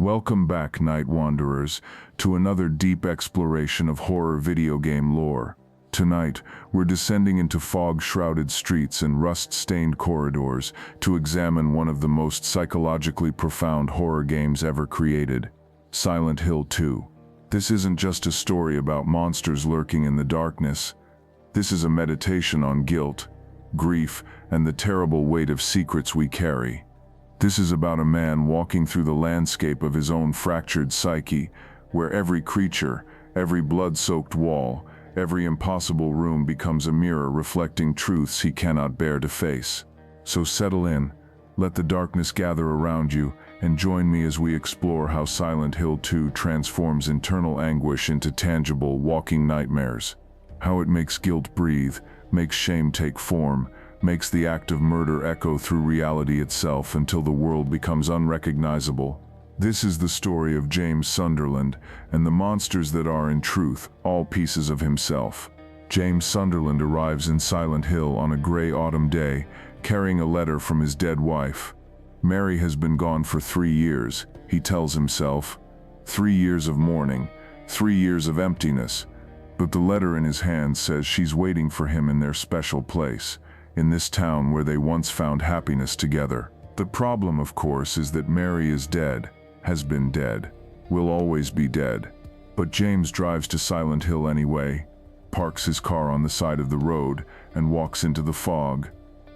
Welcome back, Night Wanderers, to another deep exploration of horror video game lore. Tonight, we're descending into fog-shrouded streets and rust-stained corridors to examine one of the most psychologically profound horror games ever created, Silent Hill 2. This isn't just a story about monsters lurking in the darkness. This is a meditation on guilt, grief, and the terrible weight of secrets we carry. This is about a man walking through the landscape of his own fractured psyche, where every creature, every blood-soaked wall, every impossible room becomes a mirror reflecting truths he cannot bear to face. So settle in, let the darkness gather around you, and join me as we explore how Silent Hill 2 transforms internal anguish into tangible, walking nightmares. How it makes guilt breathe, makes shame take form, makes the act of murder echo through reality itself until the world becomes unrecognizable. This is the story of James Sunderland and the monsters that are, in truth, all pieces of himself. James Sunderland arrives in Silent Hill on a gray autumn day, carrying a letter from his dead wife. Mary has been gone for 3 years, he tells himself. 3 years of mourning, 3 years of emptiness. But the letter in his hand says she's waiting for him in their special place, in this town where they once found happiness together. The problem, of course, is that Mary is dead, has been dead, will always be dead. But James drives to Silent Hill anyway, parks his car on the side of the road, and walks into the fog.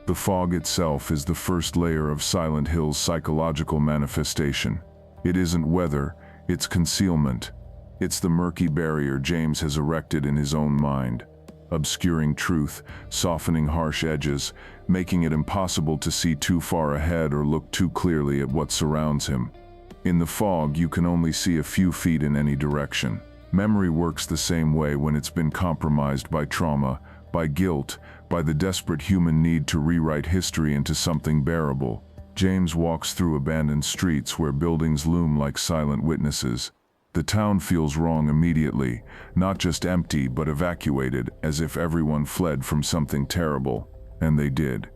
The fog itself is the first layer of Silent Hill's psychological manifestation. It isn't weather, it's concealment. It's the murky barrier James has erected in his own mind, obscuring truth, softening harsh edges, making it impossible to see too far ahead or look too clearly at what surrounds him. In the fog, you can only see a few feet in any direction. Memory works the same way when it's been compromised by trauma, by guilt, by the desperate human need to rewrite history into something bearable. James walks through abandoned streets where buildings loom like silent witnesses. The town feels wrong immediately, not just empty but evacuated, as if everyone fled from something terrible. And they did.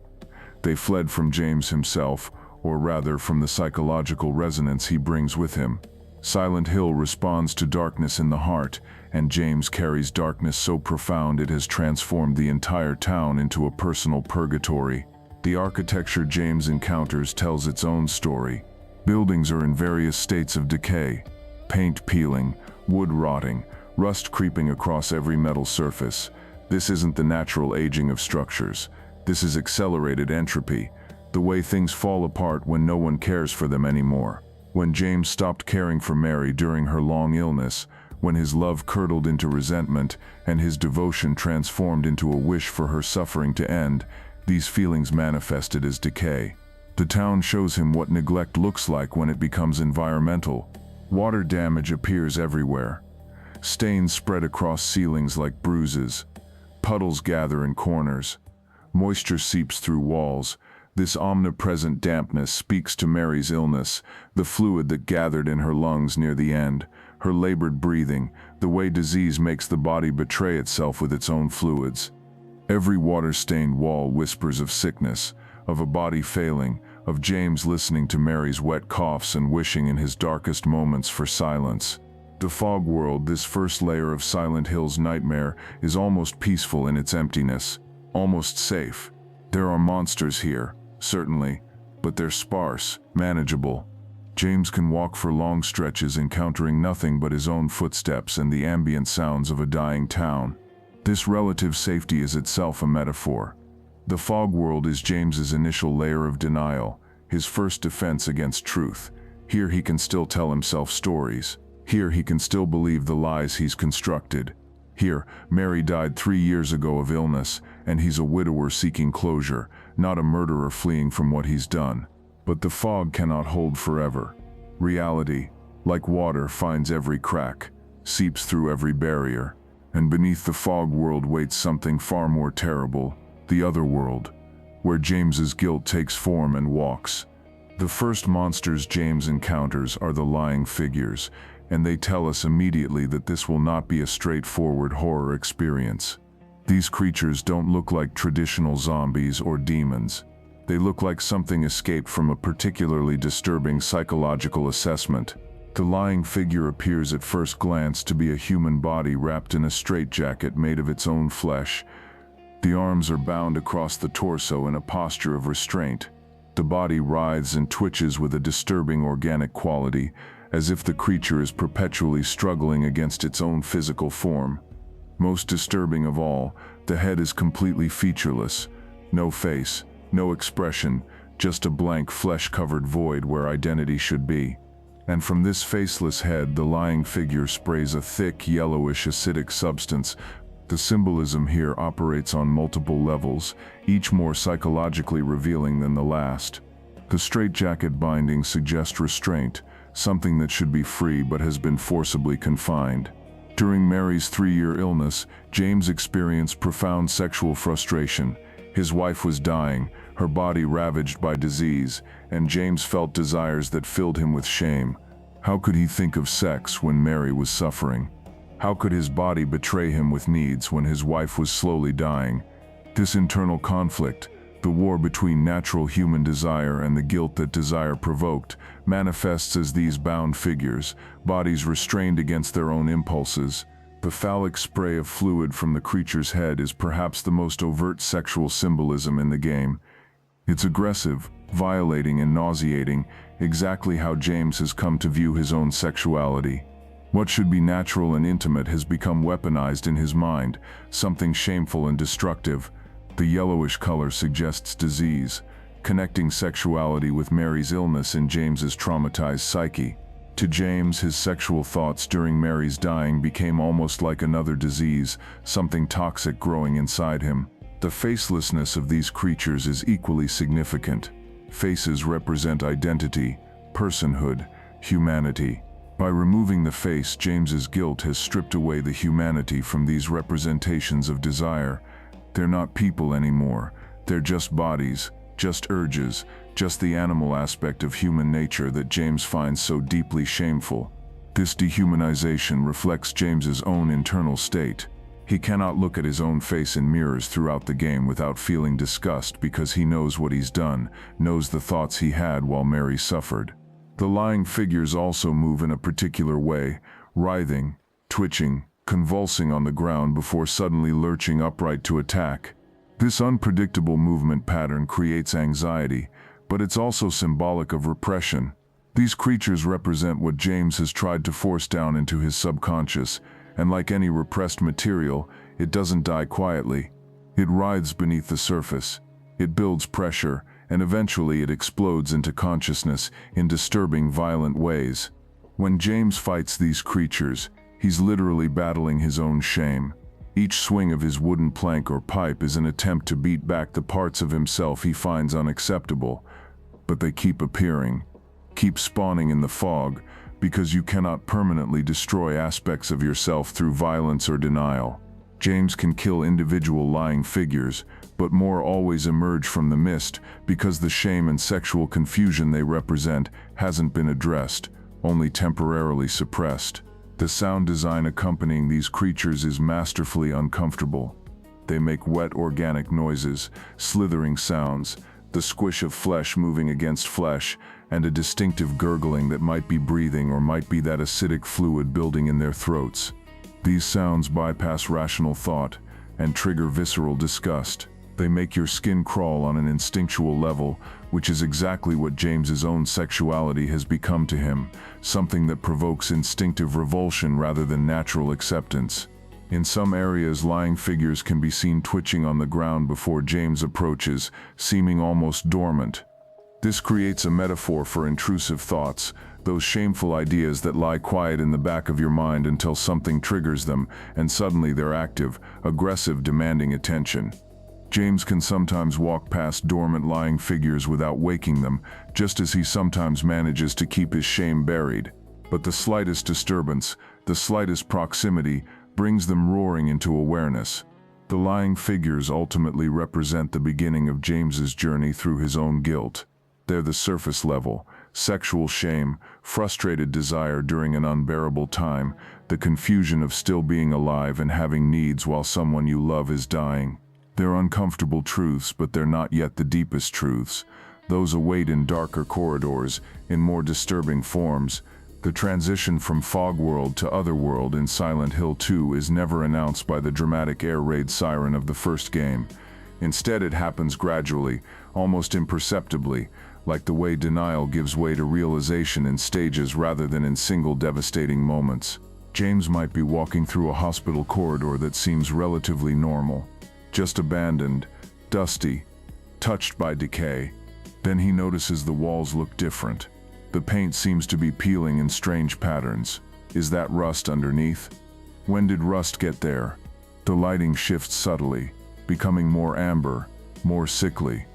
They fled from James himself, or rather from the psychological resonance he brings with him. Silent Hill responds to darkness in the heart, and James carries darkness so profound it has transformed the entire town into a personal purgatory. The architecture James encounters tells its own story. Buildings are in various states of decay. Paint peeling, wood rotting, rust creeping across every metal surface. This isn't the natural aging of structures. This is accelerated entropy, the way things fall apart when no one cares for them anymore. When James stopped caring for Mary during her long illness, when his love curdled into resentment and his devotion transformed into a wish for her suffering to end, these feelings manifested as decay. The town shows him what neglect looks like when it becomes environmental. Water damage appears everywhere. Stains spread across ceilings like bruises. Puddles gather in corners. Moisture seeps through walls. This omnipresent dampness speaks to Mary's illness, the fluid that gathered in her lungs near the end, her labored breathing, the way disease makes the body betray itself with its own fluids. Every water-stained wall whispers of sickness, of a body failing, of James listening to Mary's wet coughs and wishing in his darkest moments for silence. The fog world, this first layer of Silent Hill's nightmare, is almost peaceful in its emptiness, almost safe. There are monsters here, certainly, but they're sparse, manageable. James can walk for long stretches encountering nothing but his own footsteps and the ambient sounds of a dying town. This relative safety is itself a metaphor. The fog world is James's initial layer of denial, his first defense against truth. Here he can still tell himself stories. Here he can still believe the lies he's constructed. Here, Mary died 3 years ago of illness, and he's a widower seeking closure, not a murderer fleeing from what he's done. But the fog cannot hold forever. Reality, like water, finds every crack, seeps through every barrier. And beneath the fog world waits something far more terrible, the Otherworld, where James's guilt takes form and walks. The first monsters James encounters are the lying figures, and they tell us immediately that this will not be a straightforward horror experience. These creatures don't look like traditional zombies or demons. They look like something escaped from a particularly disturbing psychological assessment. The lying figure appears at first glance to be a human body wrapped in a straitjacket made of its own flesh. The arms are bound across the torso in a posture of restraint. The body writhes and twitches with a disturbing organic quality, as if the creature is perpetually struggling against its own physical form. Most disturbing of all, the head is completely featureless. No face, no expression, just a blank flesh-covered void where identity should be. And from this faceless head, the lying figure sprays a thick, yellowish, acidic substance. The symbolism here operates on multiple levels, each more psychologically revealing than the last. The straitjacket bindings suggest restraint, something that should be free but has been forcibly confined. During Mary's 3-year illness, James experienced profound sexual frustration. His wife was dying, her body ravaged by disease, and James felt desires that filled him with shame. How could he think of sex when Mary was suffering? How could his body betray him with needs when his wife was slowly dying? This internal conflict, the war between natural human desire and the guilt that desire provoked, manifests as these bound figures, bodies restrained against their own impulses. The phallic spray of fluid from the creature's head is perhaps the most overt sexual symbolism in the game. It's aggressive, violating and nauseating, exactly how James has come to view his own sexuality. What should be natural and intimate has become weaponized in his mind, something shameful and destructive. The yellowish color suggests disease, connecting sexuality with Mary's illness in James's traumatized psyche. To James, his sexual thoughts during Mary's dying became almost like another disease, something toxic growing inside him. The facelessness of these creatures is equally significant. Faces represent identity, personhood, humanity. By removing the face, James's guilt has stripped away the humanity from these representations of desire. They're not people anymore. They're just bodies, just urges, just the animal aspect of human nature that James finds so deeply shameful. This dehumanization reflects James's own internal state. He cannot look at his own face in mirrors throughout the game without feeling disgust because he knows what he's done, knows the thoughts he had while Mary suffered. The lying figures also move in a particular way, writhing, twitching, convulsing on the ground before suddenly lurching upright to attack. This unpredictable movement pattern creates anxiety, but it's also symbolic of repression. These creatures represent what James has tried to force down into his subconscious, and like any repressed material, it doesn't die quietly. It writhes beneath the surface. It builds pressure, and eventually it explodes into consciousness in disturbing, violent ways. When James fights these creatures, he's literally battling his own shame. Each swing of his wooden plank or pipe is an attempt to beat back the parts of himself he finds unacceptable. But they keep appearing, keep spawning in the fog, because you cannot permanently destroy aspects of yourself through violence or denial. James can kill individual lying figures, but more always emerge from the mist because the shame and sexual confusion they represent hasn't been addressed, only temporarily suppressed. The sound design accompanying these creatures is masterfully uncomfortable. They make wet organic noises, slithering sounds, the squish of flesh moving against flesh, and a distinctive gurgling that might be breathing or might be that acidic fluid building in their throats. These sounds bypass rational thought and trigger visceral disgust. They make your skin crawl on an instinctual level, which is exactly what James's own sexuality has become to him, something that provokes instinctive revulsion rather than natural acceptance. In some areas, lying figures can be seen twitching on the ground before James approaches, seeming almost dormant. This creates a metaphor for intrusive thoughts, those shameful ideas that lie quiet in the back of your mind until something triggers them, and suddenly they're active, aggressive, demanding attention. James can sometimes walk past dormant lying figures without waking them, just as he sometimes manages to keep his shame buried. But the slightest disturbance, the slightest proximity, brings them roaring into awareness. The lying figures ultimately represent the beginning of James's journey through his own guilt. They're the surface level, sexual shame, frustrated desire during an unbearable time, the confusion of still being alive and having needs while someone you love is dying. They're uncomfortable truths, but they're not yet the deepest truths. Those await in darker corridors, in more disturbing forms. The transition from Fogworld to Otherworld in Silent Hill 2 is never announced by the dramatic air raid siren of the first game. Instead, it happens gradually, almost imperceptibly, like the way denial gives way to realization in stages rather than in single devastating moments. James might be walking through a hospital corridor that seems relatively normal, just abandoned, dusty, touched by decay. Then he notices the walls look different. The paint seems to be peeling in strange patterns. Is that rust underneath? When did rust get there? The lighting shifts subtly, becoming more amber, more sickly.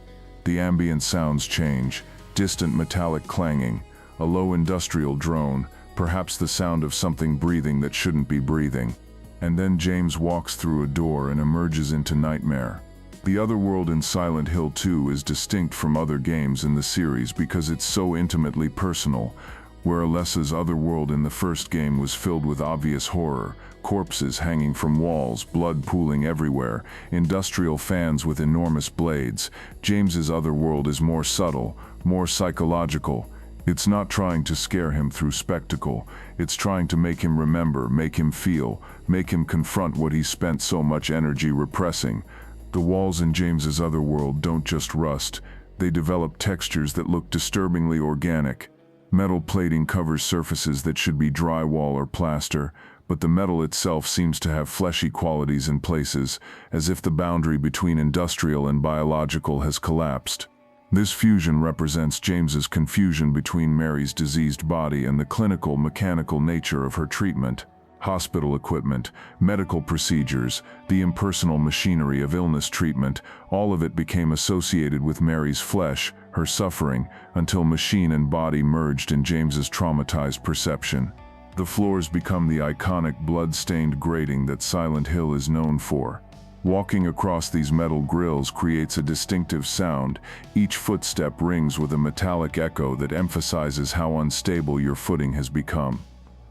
The ambient sounds change, distant metallic clanging, a low industrial drone, perhaps the sound of something breathing that shouldn't be breathing. And then James walks through a door and emerges into nightmare. The Otherworld in Silent Hill 2 is distinct from other games in the series because it's so intimately personal. Where Alessa's Otherworld in the first game was filled with obvious horror, corpses hanging from walls, blood pooling everywhere, industrial fans with enormous blades, James's Otherworld is more subtle, more psychological. It's not trying to scare him through spectacle, it's trying to make him remember, make him feel, make him confront what he's spent so much energy repressing. The walls in James's Otherworld don't just rust, they develop textures that look disturbingly organic. Metal plating covers surfaces that should be drywall or plaster, but the metal itself seems to have fleshy qualities in places, as if the boundary between industrial and biological has collapsed. This fusion represents James's confusion between Mary's diseased body and the clinical, mechanical nature of her treatment. Hospital equipment, medical procedures, the impersonal machinery of illness treatment, all of it became associated with Mary's flesh, her suffering, until machine and body merged in James's traumatized perception. The floors become the iconic blood-stained grating that Silent Hill is known for. Walking across these metal grills creates a distinctive sound. Each footstep rings with a metallic echo that emphasizes how unstable your footing has become.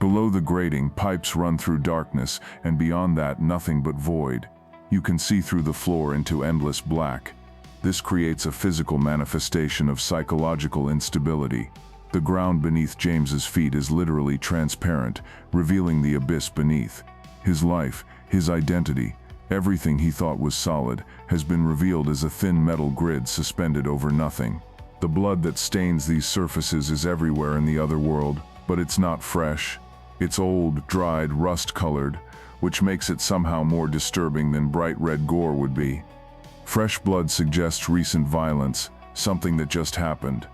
Below the grating, pipes run through darkness, and beyond that, nothing but void. You can see through the floor into endless black. This creates a physical manifestation of psychological instability. The ground beneath James's feet is literally transparent, revealing the abyss beneath. His life, his identity, everything he thought was solid, has been revealed as a thin metal grid suspended over nothing. The blood that stains these surfaces is everywhere in the Otherworld, but it's not fresh. It's old, dried, rust-colored, which makes it somehow more disturbing than bright red gore would be. Fresh blood suggests recent violence, something that just happened.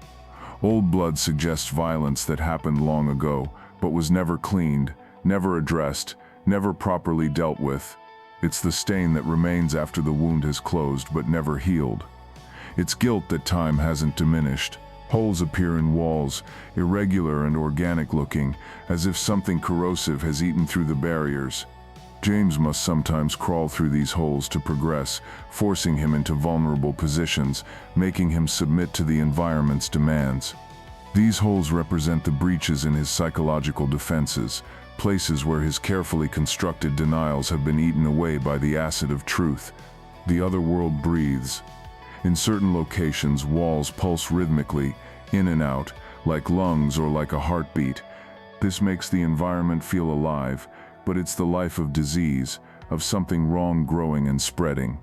Old blood suggests violence that happened long ago, but was never cleaned, never addressed, never properly dealt with. It's the stain that remains after the wound has closed but never healed. It's guilt that time hasn't diminished. Holes appear in walls, irregular and organic looking, as if something corrosive has eaten through the barriers. James must sometimes crawl through these holes to progress, forcing him into vulnerable positions, making him submit to the environment's demands. These holes represent the breaches in his psychological defenses, places where his carefully constructed denials have been eaten away by the acid of truth. The Otherworld breathes. In certain locations, walls pulse rhythmically, in and out, like lungs or like a heartbeat. This makes the environment feel alive, but it's the life of disease, of something wrong growing and spreading.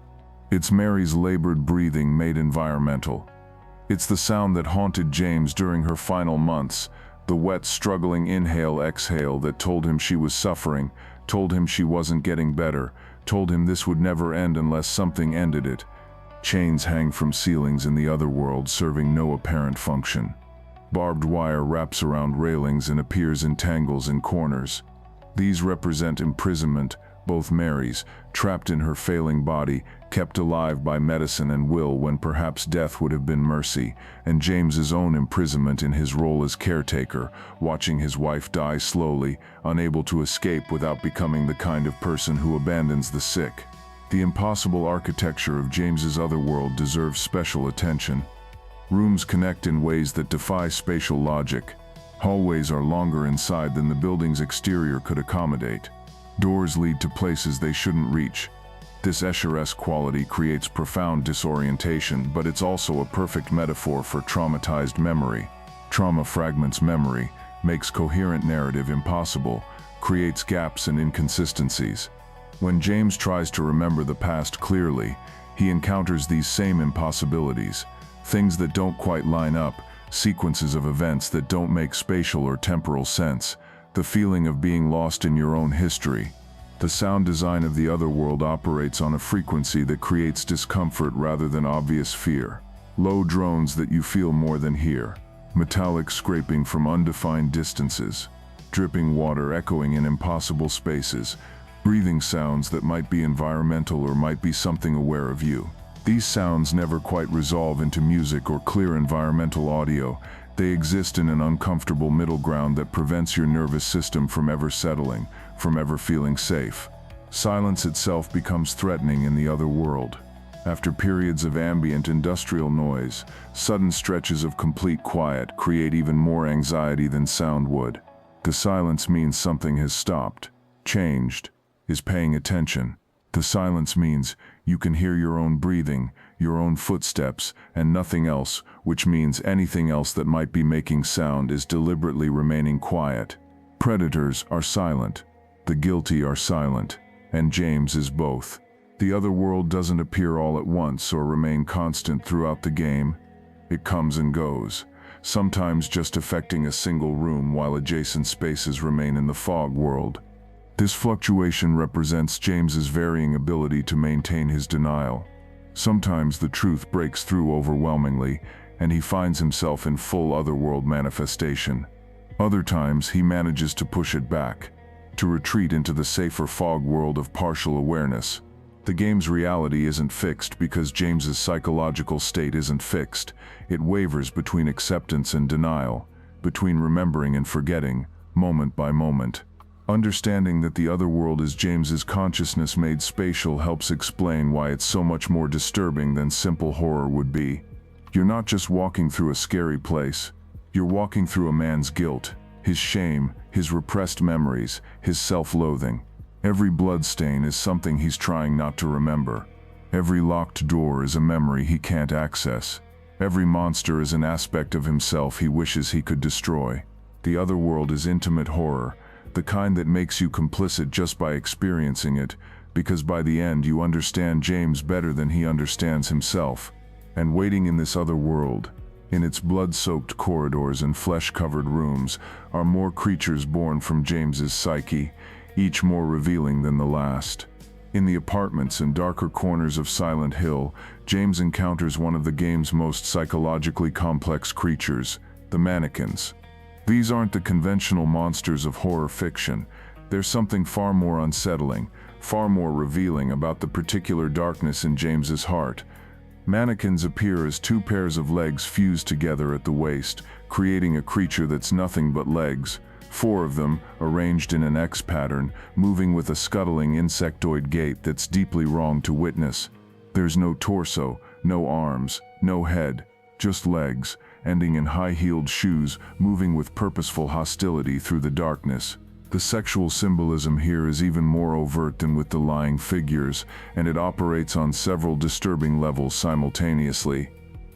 It's Mary's labored breathing made environmental. It's the sound that haunted James during her final months, the wet, struggling inhale-exhale that told him she was suffering, told him she wasn't getting better, told him this would never end unless something ended it. Chains hang from ceilings in the Otherworld, serving no apparent function. Barbed wire wraps around railings and appears in tangles in corners. These represent imprisonment, both Mary's, trapped in her failing body, kept alive by medicine and will when perhaps death would have been mercy, and James's own imprisonment in his role as caretaker, watching his wife die slowly, unable to escape without becoming the kind of person who abandons the sick. The impossible architecture of James's Otherworld deserves special attention. Rooms connect in ways that defy spatial logic. Hallways are longer inside than the building's exterior could accommodate. Doors lead to places they shouldn't reach. This Escher-esque quality creates profound disorientation, but it's also a perfect metaphor for traumatized memory. Trauma fragments memory, makes coherent narrative impossible, creates gaps and inconsistencies. When James tries to remember the past clearly, he encounters these same impossibilities, things that don't quite line up, sequences of events that don't make spatial or temporal sense, the feeling of being lost in your own history. The sound design of the Otherworld operates on a frequency that creates discomfort rather than obvious fear. Low drones that you feel more than hear, metallic scraping from undefined distances, dripping water echoing in impossible spaces, breathing sounds that might be environmental or might be something aware of you. These sounds never quite resolve into music or clear environmental audio. They exist in an uncomfortable middle ground that prevents your nervous system from ever settling, from ever feeling safe. Silence itself becomes threatening in the other world. After periods of ambient industrial noise, sudden stretches of complete quiet create even more anxiety than sound would. The silence means something has stopped, changed, is paying attention. The silence means you can hear your own breathing, your own footsteps, and nothing else, which means anything else that might be making sound is deliberately remaining quiet. Predators are silent, the guilty are silent, and James is both. The Otherworld doesn't appear all at once or remain constant throughout the game. It comes and goes, sometimes just affecting a single room while adjacent spaces remain in the fog world. This fluctuation represents James's varying ability to maintain his denial. Sometimes the truth breaks through overwhelmingly, and he finds himself in full Otherworld manifestation. Other times he manages to push it back, to retreat into the safer fog world of partial awareness. The game's reality isn't fixed because James's psychological state isn't fixed. It wavers between acceptance and denial, between remembering and forgetting, moment by moment. Understanding that the Otherworld is James's consciousness made spatial helps explain why it's so much more disturbing than simple horror would be. You're not just walking through a scary place. You're walking through a man's guilt, his shame, his repressed memories, his self-loathing. Every bloodstain is something he's trying not to remember. Every locked door is a memory he can't access. Every monster is an aspect of himself he wishes he could destroy. The Otherworld is intimate horror, the kind that makes you complicit just by experiencing it, because by the end you understand James better than he understands himself. And waiting in this other world, in its blood-soaked corridors and flesh-covered rooms, are more creatures born from James's psyche, each more revealing than the last. In the apartments and darker corners of Silent Hill, James encounters one of the game's most psychologically complex creatures, the Mannequins. These aren't the conventional monsters of horror fiction. There's something far more unsettling, far more revealing about the particular darkness in James's heart. Mannequins appear as two pairs of legs fused together at the waist, creating a creature that's nothing but legs. 4 of them, arranged in an X pattern, moving with a scuttling insectoid gait that's deeply wrong to witness. There's no torso, no arms, no head, just legs, ending in high-heeled shoes, moving with purposeful hostility through the darkness. The sexual symbolism here is even more overt than with the lying figures, and it operates on several disturbing levels simultaneously.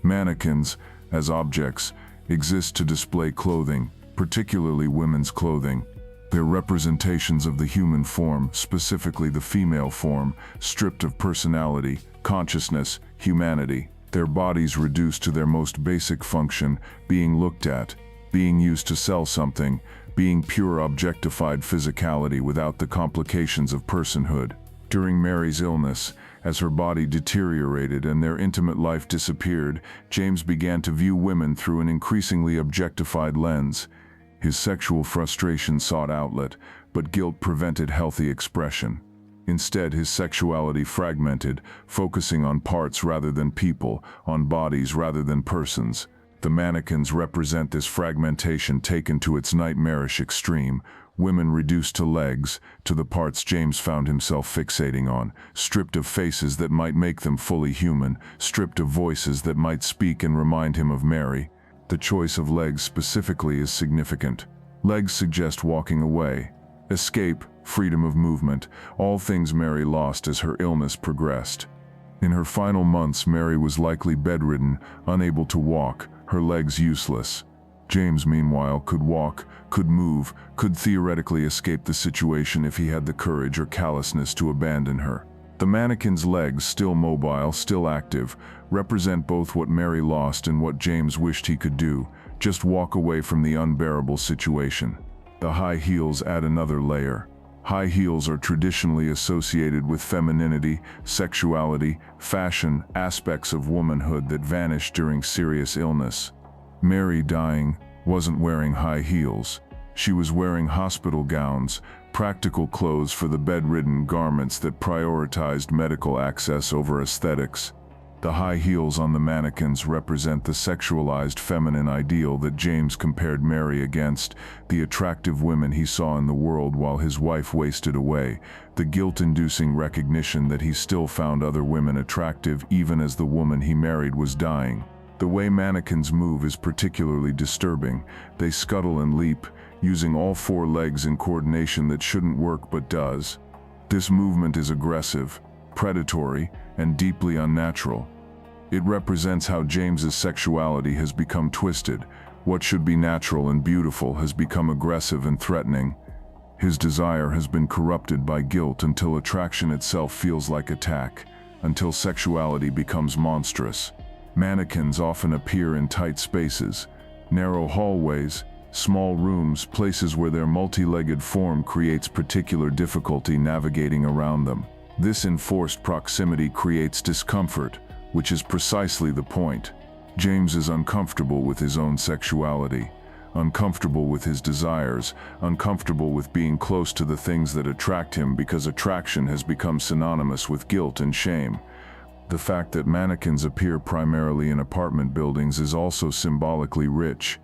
Mannequins, as objects, exist to display clothing, particularly women's clothing. They're representations of the human form, specifically the female form, stripped of personality, consciousness, humanity. Their bodies reduced to their most basic function, being looked at, being used to sell something, being pure objectified physicality without the complications of personhood. During Mary's illness, as her body deteriorated and their intimate life disappeared, James began to view women through an increasingly objectified lens. His sexual frustration sought outlet, but guilt prevented healthy expression. Instead, his sexuality fragmented, focusing on parts rather than people, on bodies rather than persons. The Mannequins represent this fragmentation taken to its nightmarish extreme, women reduced to legs, to the parts James found himself fixating on, stripped of faces that might make them fully human, stripped of voices that might speak and remind him of Mary. The choice of legs specifically is significant. Legs suggest walking away, escape, freedom of movement, all things Mary lost as her illness progressed. In her final months, Mary was likely bedridden, unable to walk, her legs useless. James, meanwhile, could walk, could move, could theoretically escape the situation if he had the courage or callousness to abandon her. The mannequin's legs, still mobile, still active, represent both what Mary lost and what James wished he could do, just walk away from the unbearable situation. The high heels add another layer. High heels are traditionally associated with femininity, sexuality, fashion, aspects of womanhood that vanish during serious illness. Mary, dying, wasn't wearing high heels. She was wearing hospital gowns, practical clothes for the bedridden, garments that prioritized medical access over aesthetics. The high heels on the mannequins represent the sexualized feminine ideal that James compared Mary against, the attractive women he saw in the world while his wife wasted away, the guilt-inducing recognition that he still found other women attractive even as the woman he married was dying. The way mannequins move is particularly disturbing. They scuttle and leap, using all four legs in coordination that shouldn't work but does. This movement is aggressive, predatory, and deeply unnatural. It represents how James's sexuality has become twisted. What should be natural and beautiful has become aggressive and threatening. His desire has been corrupted by guilt until attraction itself feels like attack, until sexuality becomes monstrous. Mannequins often appear in tight spaces, narrow hallways, small rooms, places where their multi-legged form creates particular difficulty navigating around them. This enforced proximity creates discomfort, which is precisely the point. James is uncomfortable with his own sexuality, uncomfortable with his desires, uncomfortable with being close to the things that attract him because attraction has become synonymous with guilt and shame. The fact that mannequins appear primarily in apartment buildings is also symbolically rich.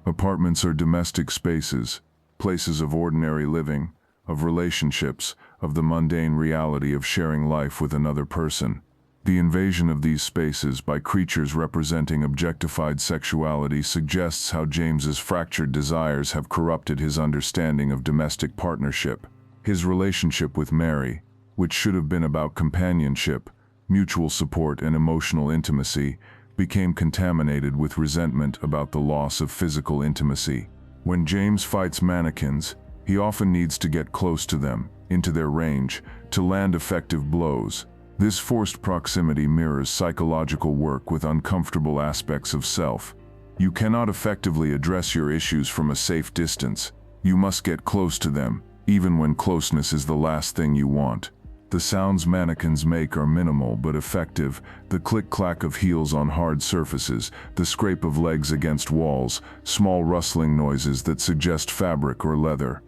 Apartments are domestic spaces, places of ordinary living, of relationships, of the mundane reality of sharing life with another person. The invasion of these spaces by creatures representing objectified sexuality suggests how James's fractured desires have corrupted his understanding of domestic partnership. His relationship with Mary, which should have been about companionship, mutual support and emotional intimacy, became contaminated with resentment about the loss of physical intimacy. When James fights mannequins, he often needs to get close to them, into their range, to land effective blows. This forced proximity mirrors psychological work with uncomfortable aspects of self. You cannot effectively address your issues from a safe distance. You must get close to them, even when closeness is the last thing you want. The sounds mannequins make are minimal but effective, the click-clack of heels on hard surfaces, the scrape of legs against walls, small rustling noises that suggest fabric or leather.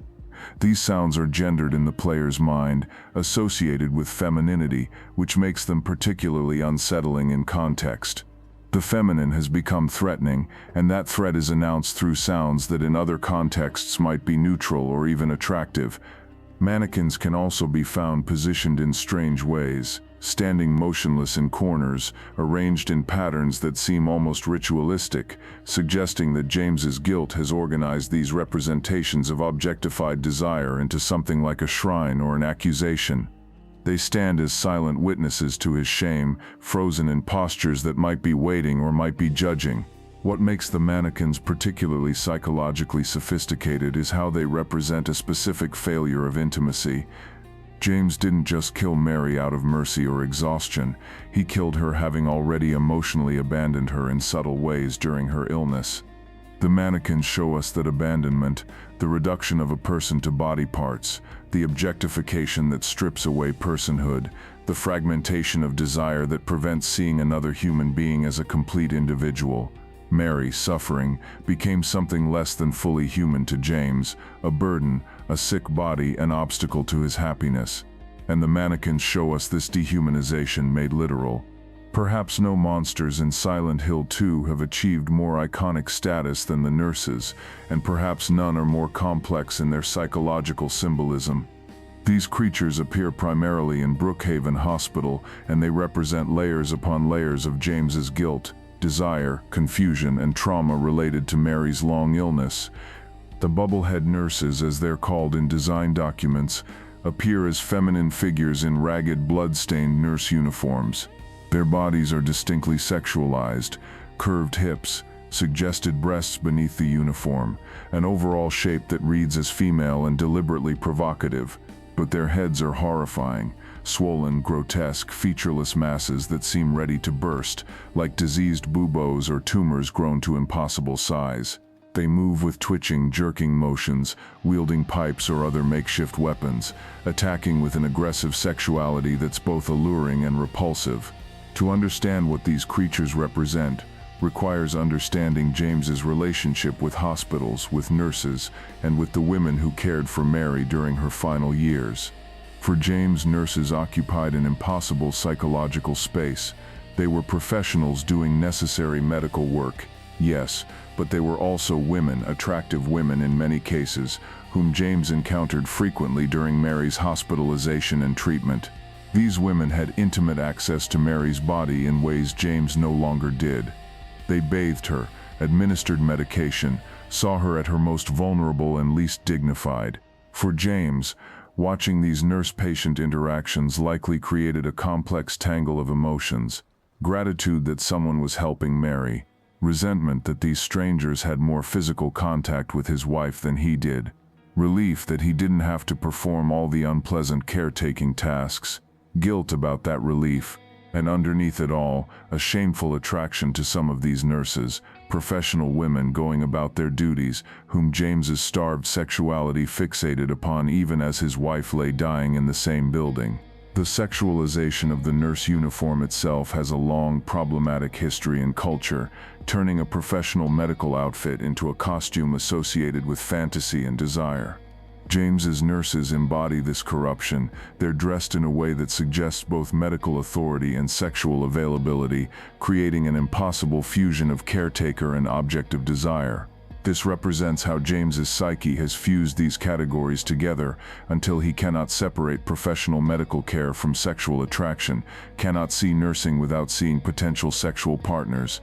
These sounds are gendered in the player's mind, associated with femininity, which makes them particularly unsettling in context. The feminine has become threatening, and that threat is announced through sounds that in other contexts might be neutral or even attractive. Mannequins can also be found positioned in strange ways, standing motionless in corners, arranged in patterns that seem almost ritualistic, suggesting that James's guilt has organized these representations of objectified desire into something like a shrine or an accusation. They stand as silent witnesses to his shame, frozen in postures that might be waiting or might be judging. What makes the mannequins particularly psychologically sophisticated is how they represent a specific failure of intimacy. James didn't just kill Mary out of mercy or exhaustion, he killed her having already emotionally abandoned her in subtle ways during her illness. The mannequins show us that abandonment, the reduction of a person to body parts, the objectification that strips away personhood, the fragmentation of desire that prevents seeing another human being as a complete individual. Mary, suffering, became something less than fully human to James, a burden, a sick body, an obstacle to his happiness. And the mannequins show us this dehumanization made literal. Perhaps no monsters in Silent Hill 2 have achieved more iconic status than the nurses, and perhaps none are more complex in their psychological symbolism. These creatures appear primarily in Brookhaven Hospital, and they represent layers upon layers of James's guilt, desire, confusion, and trauma related to Mary's long illness. The bubblehead nurses, as they're called in design documents, appear as feminine figures in ragged, blood-stained nurse uniforms. Their bodies are distinctly sexualized, curved hips, suggested breasts beneath the uniform, an overall shape that reads as female and deliberately provocative, but their heads are horrifying, swollen, grotesque, featureless masses that seem ready to burst, like diseased buboes or tumors grown to impossible size. They move with twitching, jerking motions, wielding pipes or other makeshift weapons, attacking with an aggressive sexuality that's both alluring and repulsive. To understand what these creatures represent requires understanding James's relationship with hospitals, with nurses, and with the women who cared for Mary during her final years. For James, nurses occupied an impossible psychological space. They were professionals doing necessary medical work, yes, but they were also women, attractive women in many cases, whom James encountered frequently during Mary's hospitalization and treatment. These women had intimate access to Mary's body in ways James no longer did. They bathed her, administered medication, saw her at her most vulnerable and least dignified. For James, watching these nurse-patient interactions likely created a complex tangle of emotions: gratitude that someone was helping Mary, resentment that these strangers had more physical contact with his wife than he did, relief that he didn't have to perform all the unpleasant caretaking tasks, guilt about that relief, and underneath it all, a shameful attraction to some of these nurses, professional women going about their duties, whom James's starved sexuality fixated upon even as his wife lay dying in the same building. The sexualization of the nurse uniform itself has a long, problematic history in culture, turning a professional medical outfit into a costume associated with fantasy and desire. James's nurses embody this corruption. They're dressed in a way that suggests both medical authority and sexual availability, creating an impossible fusion of caretaker and object of desire. This represents how James's psyche has fused these categories together until he cannot separate professional medical care from sexual attraction, cannot see nursing without seeing potential sexual partners.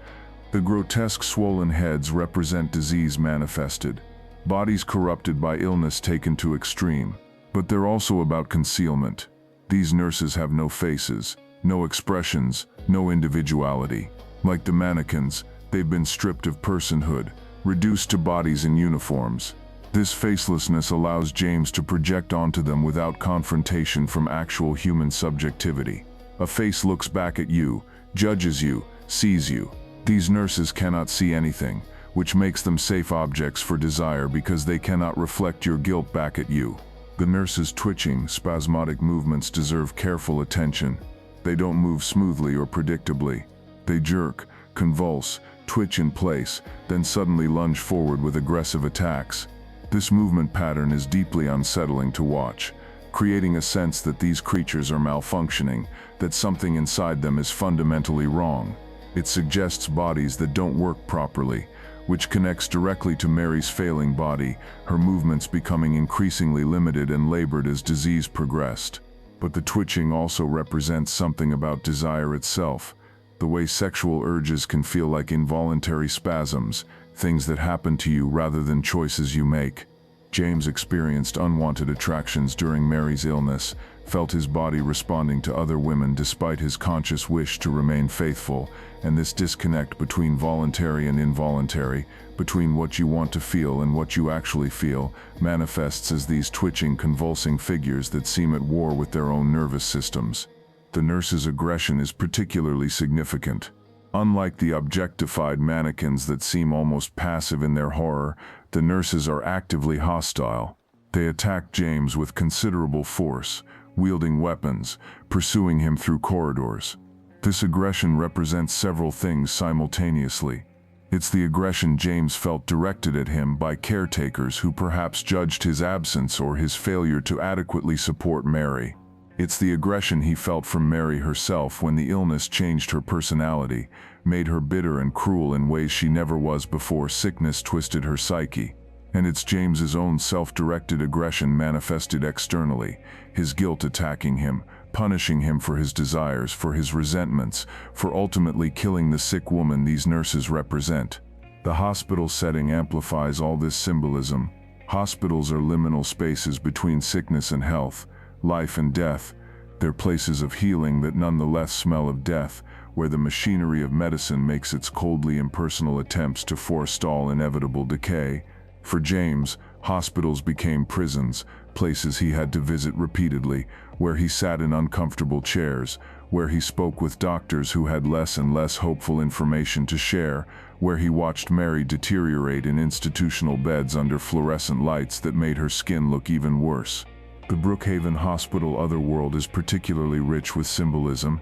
The grotesque swollen heads represent disease manifested, bodies corrupted by illness taken to extreme. But they're also about concealment. These nurses have no faces, no expressions, no individuality. Like the mannequins, they've been stripped of personhood, reduced to bodies in uniforms. This facelessness allows James to project onto them without confrontation from actual human subjectivity. A face looks back at you, judges you, sees you. These nurses cannot see anything, which makes them safe objects for desire because they cannot reflect your guilt back at you. The nurses' twitching, spasmodic movements deserve careful attention. They don't move smoothly or predictably. They jerk, convulse, twitch in place, then suddenly lunge forward with aggressive attacks. This movement pattern is deeply unsettling to watch, creating a sense that these creatures are malfunctioning, that something inside them is fundamentally wrong. It suggests bodies that don't work properly, which connects directly to Mary's failing body, her movements becoming increasingly limited and labored as disease progressed. But the twitching also represents something about desire itself. The way sexual urges can feel like involuntary spasms, things that happen to you rather than choices you make. James experienced unwanted attractions during Mary's illness, felt his body responding to other women despite his conscious wish to remain faithful, and this disconnect between voluntary and involuntary, between what you want to feel and what you actually feel, manifests as these twitching, convulsing figures that seem at war with their own nervous systems. The nurse's aggression is particularly significant. Unlike the objectified mannequins that seem almost passive in their horror, the nurses are actively hostile. They attack James with considerable force, wielding weapons, pursuing him through corridors. This aggression represents several things simultaneously. It's the aggression James felt directed at him by caretakers who perhaps judged his absence or his failure to adequately support Mary. It's the aggression he felt from Mary herself when the illness changed her personality, made her bitter and cruel in ways she never was before sickness twisted her psyche. And it's James's own self-directed aggression manifested externally, his guilt attacking him, punishing him for his desires, for his resentments, for ultimately killing the sick woman these nurses represent. The hospital setting amplifies all this symbolism. Hospitals are liminal spaces between sickness and health, life and death. They're places of healing that nonetheless smell of death, where the machinery of medicine makes its coldly impersonal attempts to forestall inevitable decay. For James, hospitals became prisons, places he had to visit repeatedly, where he sat in uncomfortable chairs, where he spoke with doctors who had less and less hopeful information to share, where he watched Mary deteriorate in institutional beds under fluorescent lights that made her skin look even worse. The Brookhaven Hospital Otherworld is particularly rich with symbolism.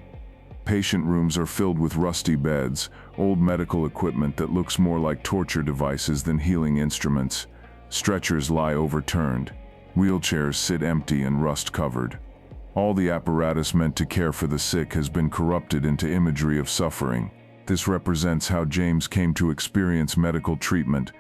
Patient rooms are filled with rusty beds, old medical equipment that looks more like torture devices than healing instruments. Stretchers lie overturned. Wheelchairs sit empty and rust-covered. All the apparatus meant to care for the sick has been corrupted into imagery of suffering. This represents how James came to experience medical treatment,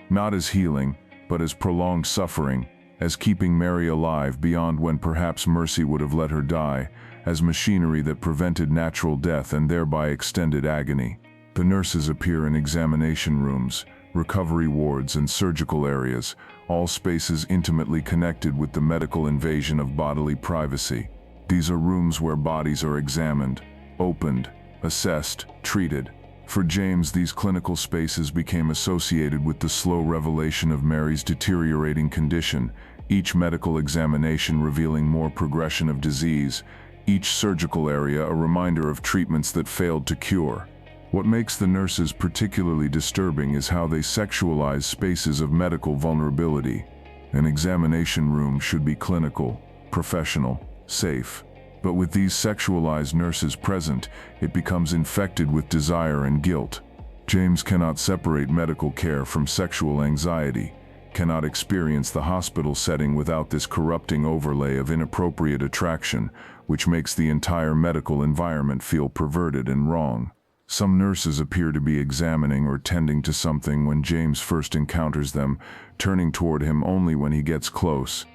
not as healing, but as prolonged suffering, as keeping Mary alive beyond when perhaps mercy would have let her die, as machinery that prevented natural death and thereby extended agony. The nurses appear in examination rooms, recovery wards, and surgical areas, all spaces intimately connected with the medical invasion of bodily privacy. These are rooms where bodies are examined, opened, assessed, treated. For James, these clinical spaces became associated with the slow revelation of Mary's deteriorating condition, each medical examination revealing more progression of disease, each surgical area a reminder of treatments that failed to cure. What makes the nurses particularly disturbing is how they sexualize spaces of medical vulnerability. An examination room should be clinical, professional, safe. But with these sexualized nurses present, it becomes infected with desire and guilt. James cannot separate medical care from sexual anxiety, cannot experience the hospital setting without this corrupting overlay of inappropriate attraction, which makes the entire medical environment feel perverted and wrong. Some nurses appear to be examining or tending to something when James first encounters them, turning toward him only when he gets close.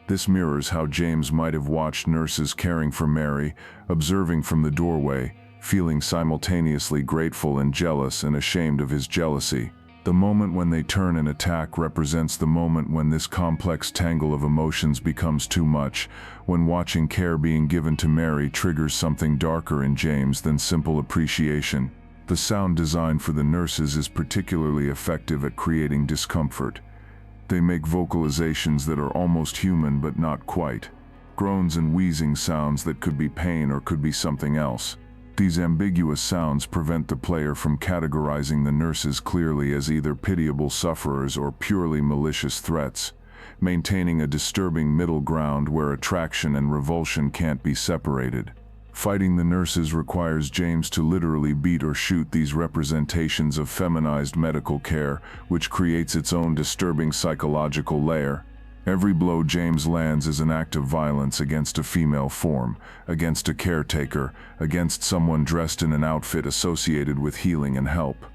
This mirrors how James might have watched nurses caring for Mary, observing from the doorway, feeling simultaneously grateful and jealous and ashamed of his jealousy. The moment when they turn and attack represents the moment when this complex tangle of emotions becomes too much, when watching care being given to Mary triggers something darker in James than simple appreciation. The sound design for the nurses is particularly effective at creating discomfort. They make vocalizations that are almost human but not quite. Groans and wheezing sounds that could be pain or could be something else. These ambiguous sounds prevent the player from categorizing the nurses clearly as either pitiable sufferers or purely malicious threats, maintaining a disturbing middle ground where attraction and revulsion can't be separated. Fighting the nurses requires James to literally beat or shoot these representations of feminized medical care, which creates its own disturbing psychological layer. Every blow James lands is an act of violence against a female form, against a caretaker, against someone dressed in an outfit associated with healing and help.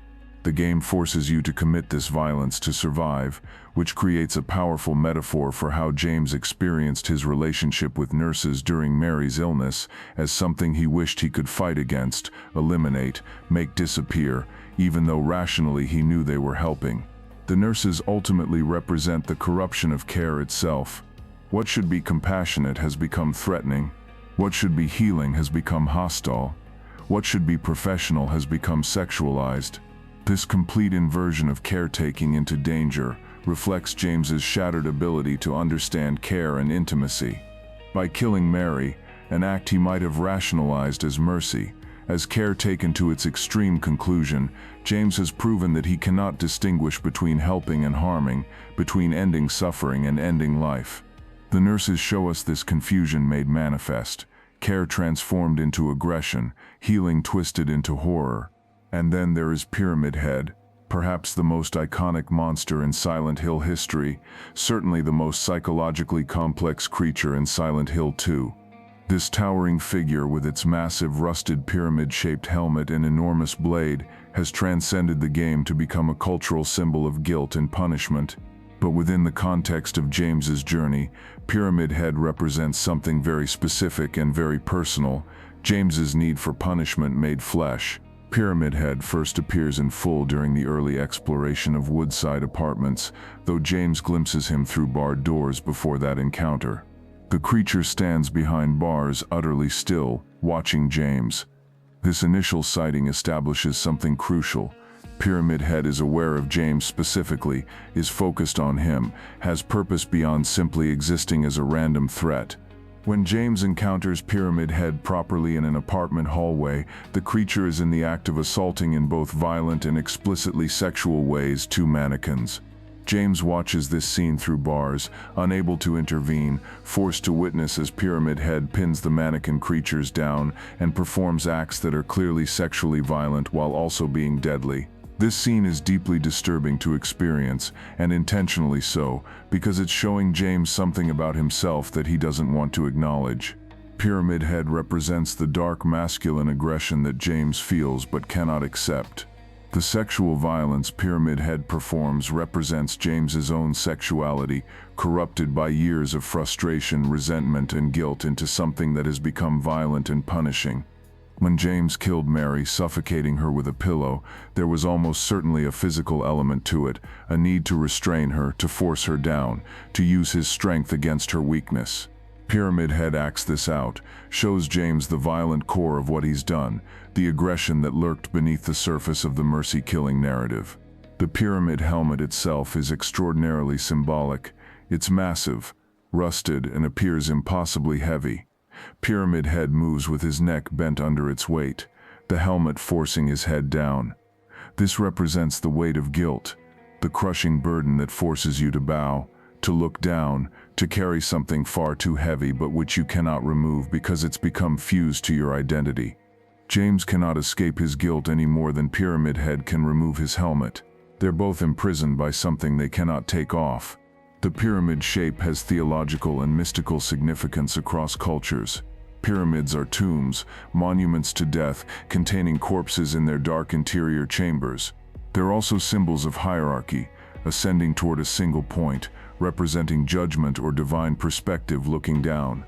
The game forces you to commit this violence to survive, which creates a powerful metaphor for how James experienced his relationship with nurses during Mary's illness as something he wished he could fight against, eliminate, make disappear, even though rationally he knew they were helping. The nurses ultimately represent the corruption of care itself. What should be compassionate has become threatening. What should be healing has become hostile. What should be professional has become sexualized. This complete inversion of caretaking into danger reflects James's shattered ability to understand care and intimacy. By killing Mary, an act he might have rationalized as mercy, as care taken to its extreme conclusion, James has proven that he cannot distinguish between helping and harming, between ending suffering and ending life. The nurses show us this confusion made manifest, care transformed into aggression, healing twisted into horror. And then there is Pyramid Head, perhaps the most iconic monster in Silent Hill history, certainly the most psychologically complex creature in Silent Hill 2. This towering figure with its massive rusted pyramid-shaped helmet and enormous blade has transcended the game to become a cultural symbol of guilt and punishment. But within the context of James's journey, Pyramid Head represents something very specific and very personal, James's need for punishment made flesh. Pyramid Head first appears in full during the early exploration of Woodside Apartments, though James glimpses him through barred doors before that encounter. The creature stands behind bars, utterly still, watching James. This initial sighting establishes something crucial. Pyramid Head is aware of James specifically, is focused on him, has purpose beyond simply existing as a random threat. When James encounters Pyramid Head properly in an apartment hallway, the creature is in the act of assaulting in both violent and explicitly sexual ways two mannequins. James watches this scene through bars, unable to intervene, forced to witness as Pyramid Head pins the mannequin creatures down and performs acts that are clearly sexually violent while also being deadly. This scene is deeply disturbing to experience, and intentionally so, because it's showing James something about himself that he doesn't want to acknowledge. Pyramid Head represents the dark masculine aggression that James feels but cannot accept. The sexual violence Pyramid Head performs represents James's own sexuality, corrupted by years of frustration, resentment, and guilt into something that has become violent and punishing. When James killed Mary, suffocating her with a pillow, there was almost certainly a physical element to it, a need to restrain her, to force her down, to use his strength against her weakness. Pyramid Head acts this out, shows James the violent core of what he's done, the aggression that lurked beneath the surface of the mercy-killing narrative. The pyramid helmet itself is extraordinarily symbolic. It's massive, rusted, and appears impossibly heavy. Pyramid Head moves with his neck bent under its weight, the helmet forcing his head down. This represents the weight of guilt, the crushing burden that forces you to bow, to look down, to carry something far too heavy but which you cannot remove because it's become fused to your identity. James cannot escape his guilt any more than Pyramid Head can remove his helmet. They're both imprisoned by something they cannot take off. The pyramid shape has theological and mystical significance across cultures. Pyramids are tombs, monuments to death, containing corpses in their dark interior chambers. They're also symbols of hierarchy, ascending toward a single point, representing judgment or divine perspective looking down.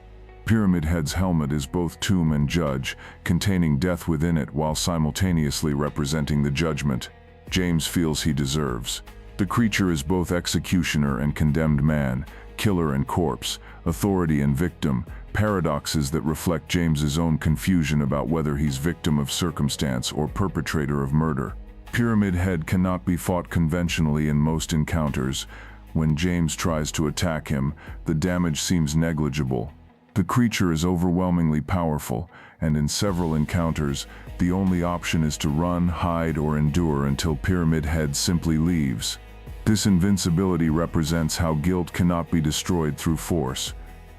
Pyramid Head's helmet is both tomb and judge, containing death within it while simultaneously representing the judgment James feels he deserves. The creature is both executioner and condemned man, killer and corpse, authority and victim, paradoxes that reflect James's own confusion about whether he's victim of circumstance or perpetrator of murder. Pyramid Head cannot be fought conventionally in most encounters. When James tries to attack him, the damage seems negligible. The creature is overwhelmingly powerful, and in several encounters, the only option is to run, hide, or endure until Pyramid Head simply leaves. This invincibility represents how guilt cannot be destroyed through force.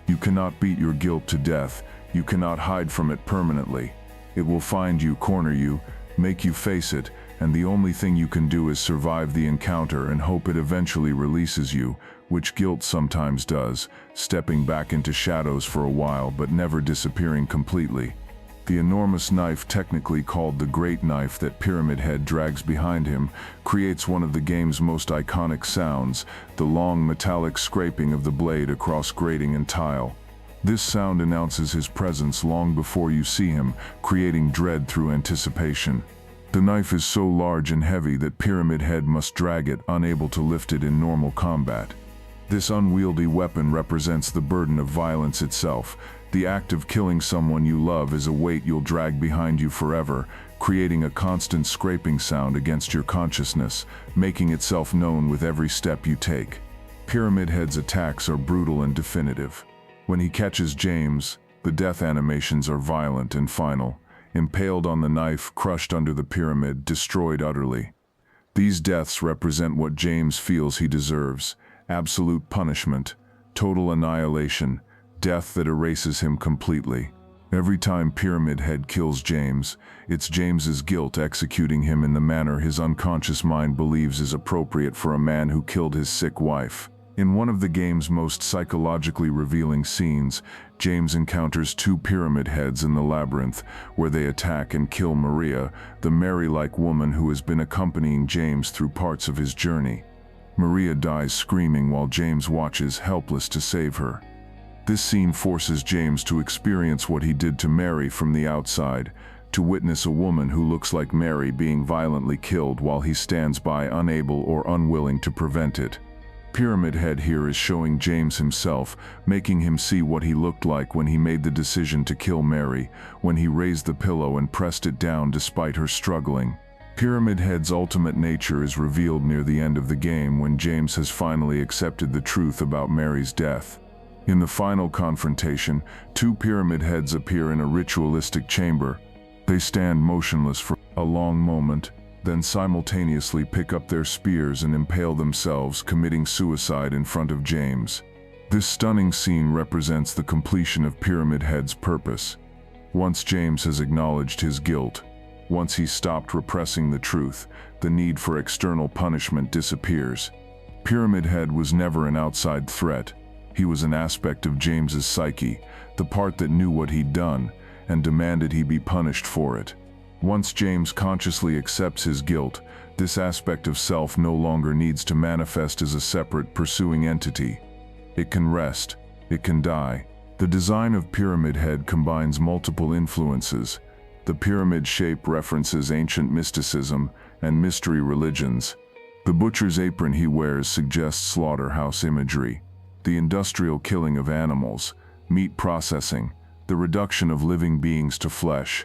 You cannot beat your guilt to death. You cannot hide from it permanently. It will find you, corner you, make you face it, and the only thing you can do is survive the encounter and hope it eventually releases you, which guilt sometimes does, stepping back into shadows for a while but never disappearing completely. The enormous knife, technically called the Great Knife, that Pyramid Head drags behind him, creates one of the game's most iconic sounds, the long metallic scraping of the blade across grating and tile. This sound announces his presence long before you see him, creating dread through anticipation. The knife is so large and heavy that Pyramid Head must drag it, unable to lift it in normal combat. This unwieldy weapon represents the burden of violence itself. The act of killing someone you love is a weight you'll drag behind you forever, creating a constant scraping sound against your consciousness, making itself known with every step you take. Pyramid Head's attacks are brutal and definitive. When he catches James, the death animations are violent and final. Impaled on the knife, crushed under the pyramid, destroyed utterly. These deaths represent what James feels he deserves: absolute punishment, total annihilation, death that erases him completely. Every time Pyramid Head kills James, it's James's guilt executing him in the manner his unconscious mind believes is appropriate for a man who killed his sick wife. In one of the game's most psychologically revealing scenes, James encounters two Pyramid Heads in the labyrinth, where they attack and kill Maria, the Mary-like woman who has been accompanying James through parts of his journey. Maria dies screaming while James watches, helpless to save her. This scene forces James to experience what he did to Mary from the outside, to witness a woman who looks like Mary being violently killed while he stands by, unable or unwilling to prevent it. Pyramid Head here is showing James himself, making him see what he looked like when he made the decision to kill Mary, when he raised the pillow and pressed it down despite her struggling. Pyramid Head's ultimate nature is revealed near the end of the game when James has finally accepted the truth about Mary's death. In the final confrontation, two Pyramid Heads appear in a ritualistic chamber. They stand motionless for a long moment, then simultaneously pick up their spears and impale themselves, committing suicide in front of James. This stunning scene represents the completion of Pyramid Head's purpose. Once James has acknowledged his guilt, once he stopped repressing the truth, the need for external punishment disappears. Pyramid Head was never an outside threat. He was an aspect of James's psyche, the part that knew what he'd done, and demanded he be punished for it. Once James consciously accepts his guilt, this aspect of self no longer needs to manifest as a separate, pursuing entity. It can rest, it can die. The design of Pyramid Head combines multiple influences. The pyramid shape references ancient mysticism and mystery religions. The butcher's apron he wears suggests slaughterhouse imagery. The industrial killing of animals, meat processing, the reduction of living beings to flesh.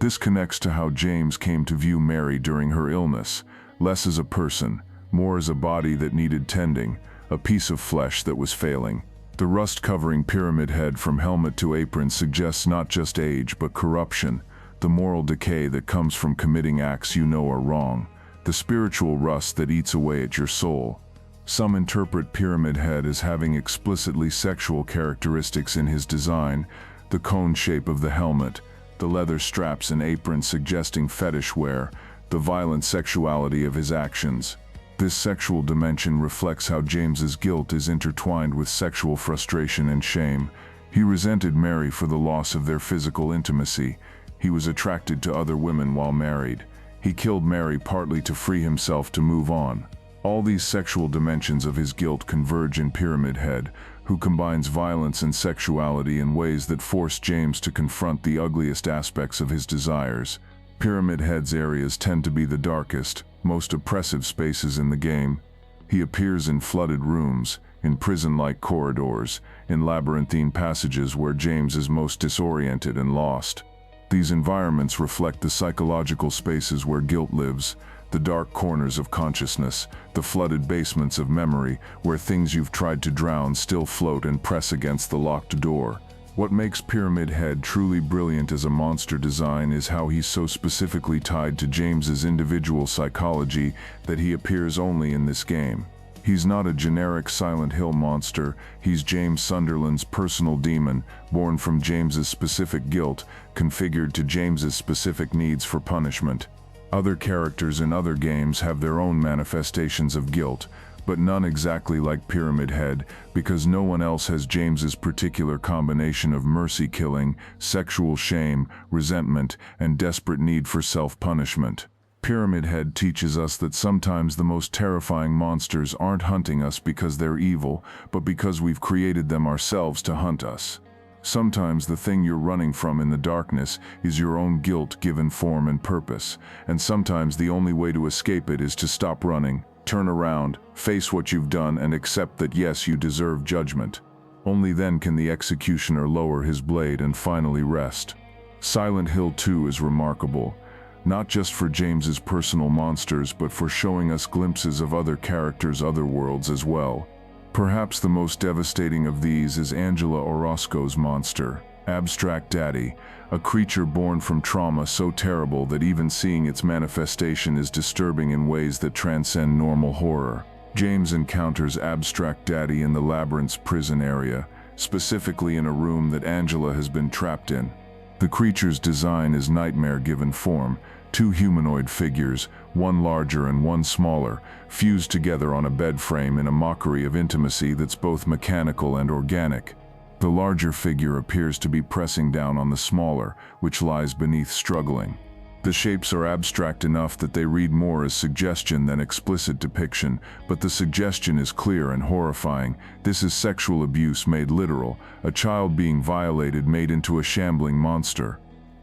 This connects to how James came to view Mary during her illness, less as a person, more as a body that needed tending, a piece of flesh that was failing. The rust covering Pyramid Head from helmet to apron suggests not just age but corruption, the moral decay that comes from committing acts you know are wrong, the spiritual rust that eats away at your soul. Some interpret Pyramid Head as having explicitly sexual characteristics in his design, the cone shape of the helmet, the leather straps and apron suggesting fetish wear, the violent sexuality of his actions. This sexual dimension reflects how James's guilt is intertwined with sexual frustration and shame. He resented Mary for the loss of their physical intimacy. He was attracted to other women while married. He killed Mary partly to free himself to move on. All these sexual dimensions of his guilt converge in Pyramid Head, who combines violence and sexuality in ways that force James to confront the ugliest aspects of his desires. Pyramid Head's areas tend to be the darkest, most oppressive spaces in the game. He appears in flooded rooms, in prison-like corridors, in labyrinthine passages where James is most disoriented and lost. These environments reflect the psychological spaces where guilt lives, the dark corners of consciousness, the flooded basements of memory, where things you've tried to drown still float and press against the locked door. What makes Pyramid Head truly brilliant as a monster design is how he's so specifically tied to James's individual psychology that he appears only in this game. He's not a generic Silent Hill monster, he's James Sunderland's personal demon, born from James's specific guilt, configured to James's specific needs for punishment. Other characters in other games have their own manifestations of guilt, but none exactly like Pyramid Head, because no one else has James's particular combination of mercy killing, sexual shame, resentment, and desperate need for self-punishment. Pyramid Head teaches us that sometimes the most terrifying monsters aren't hunting us because they're evil, but because we've created them ourselves to hunt us. Sometimes the thing you're running from in the darkness is your own guilt given form and purpose, and sometimes the only way to escape it is to stop running, turn around, face what you've done, and accept that yes, you deserve judgment. Only then can the executioner lower his blade and finally rest. Silent Hill 2 is remarkable, not just for James's personal monsters but for showing us glimpses of other characters' otherworlds as well. Perhaps the most devastating of these is Angela Orozco's monster, Abstract Daddy, a creature born from trauma so terrible that even seeing its manifestation is disturbing in ways that transcend normal horror. James encounters Abstract Daddy in the labyrinth's prison area, specifically in a room that Angela has been trapped in. The creature's design is nightmare given form, two humanoid figures, one larger and one smaller, fused together on a bed frame in a mockery of intimacy that's both mechanical and organic. The larger figure appears to be pressing down on the smaller, which lies beneath, struggling. The shapes are abstract enough that they read more as suggestion than explicit depiction, but the suggestion is clear and horrifying. This is sexual abuse made literal, a child being violated made into a shambling monster.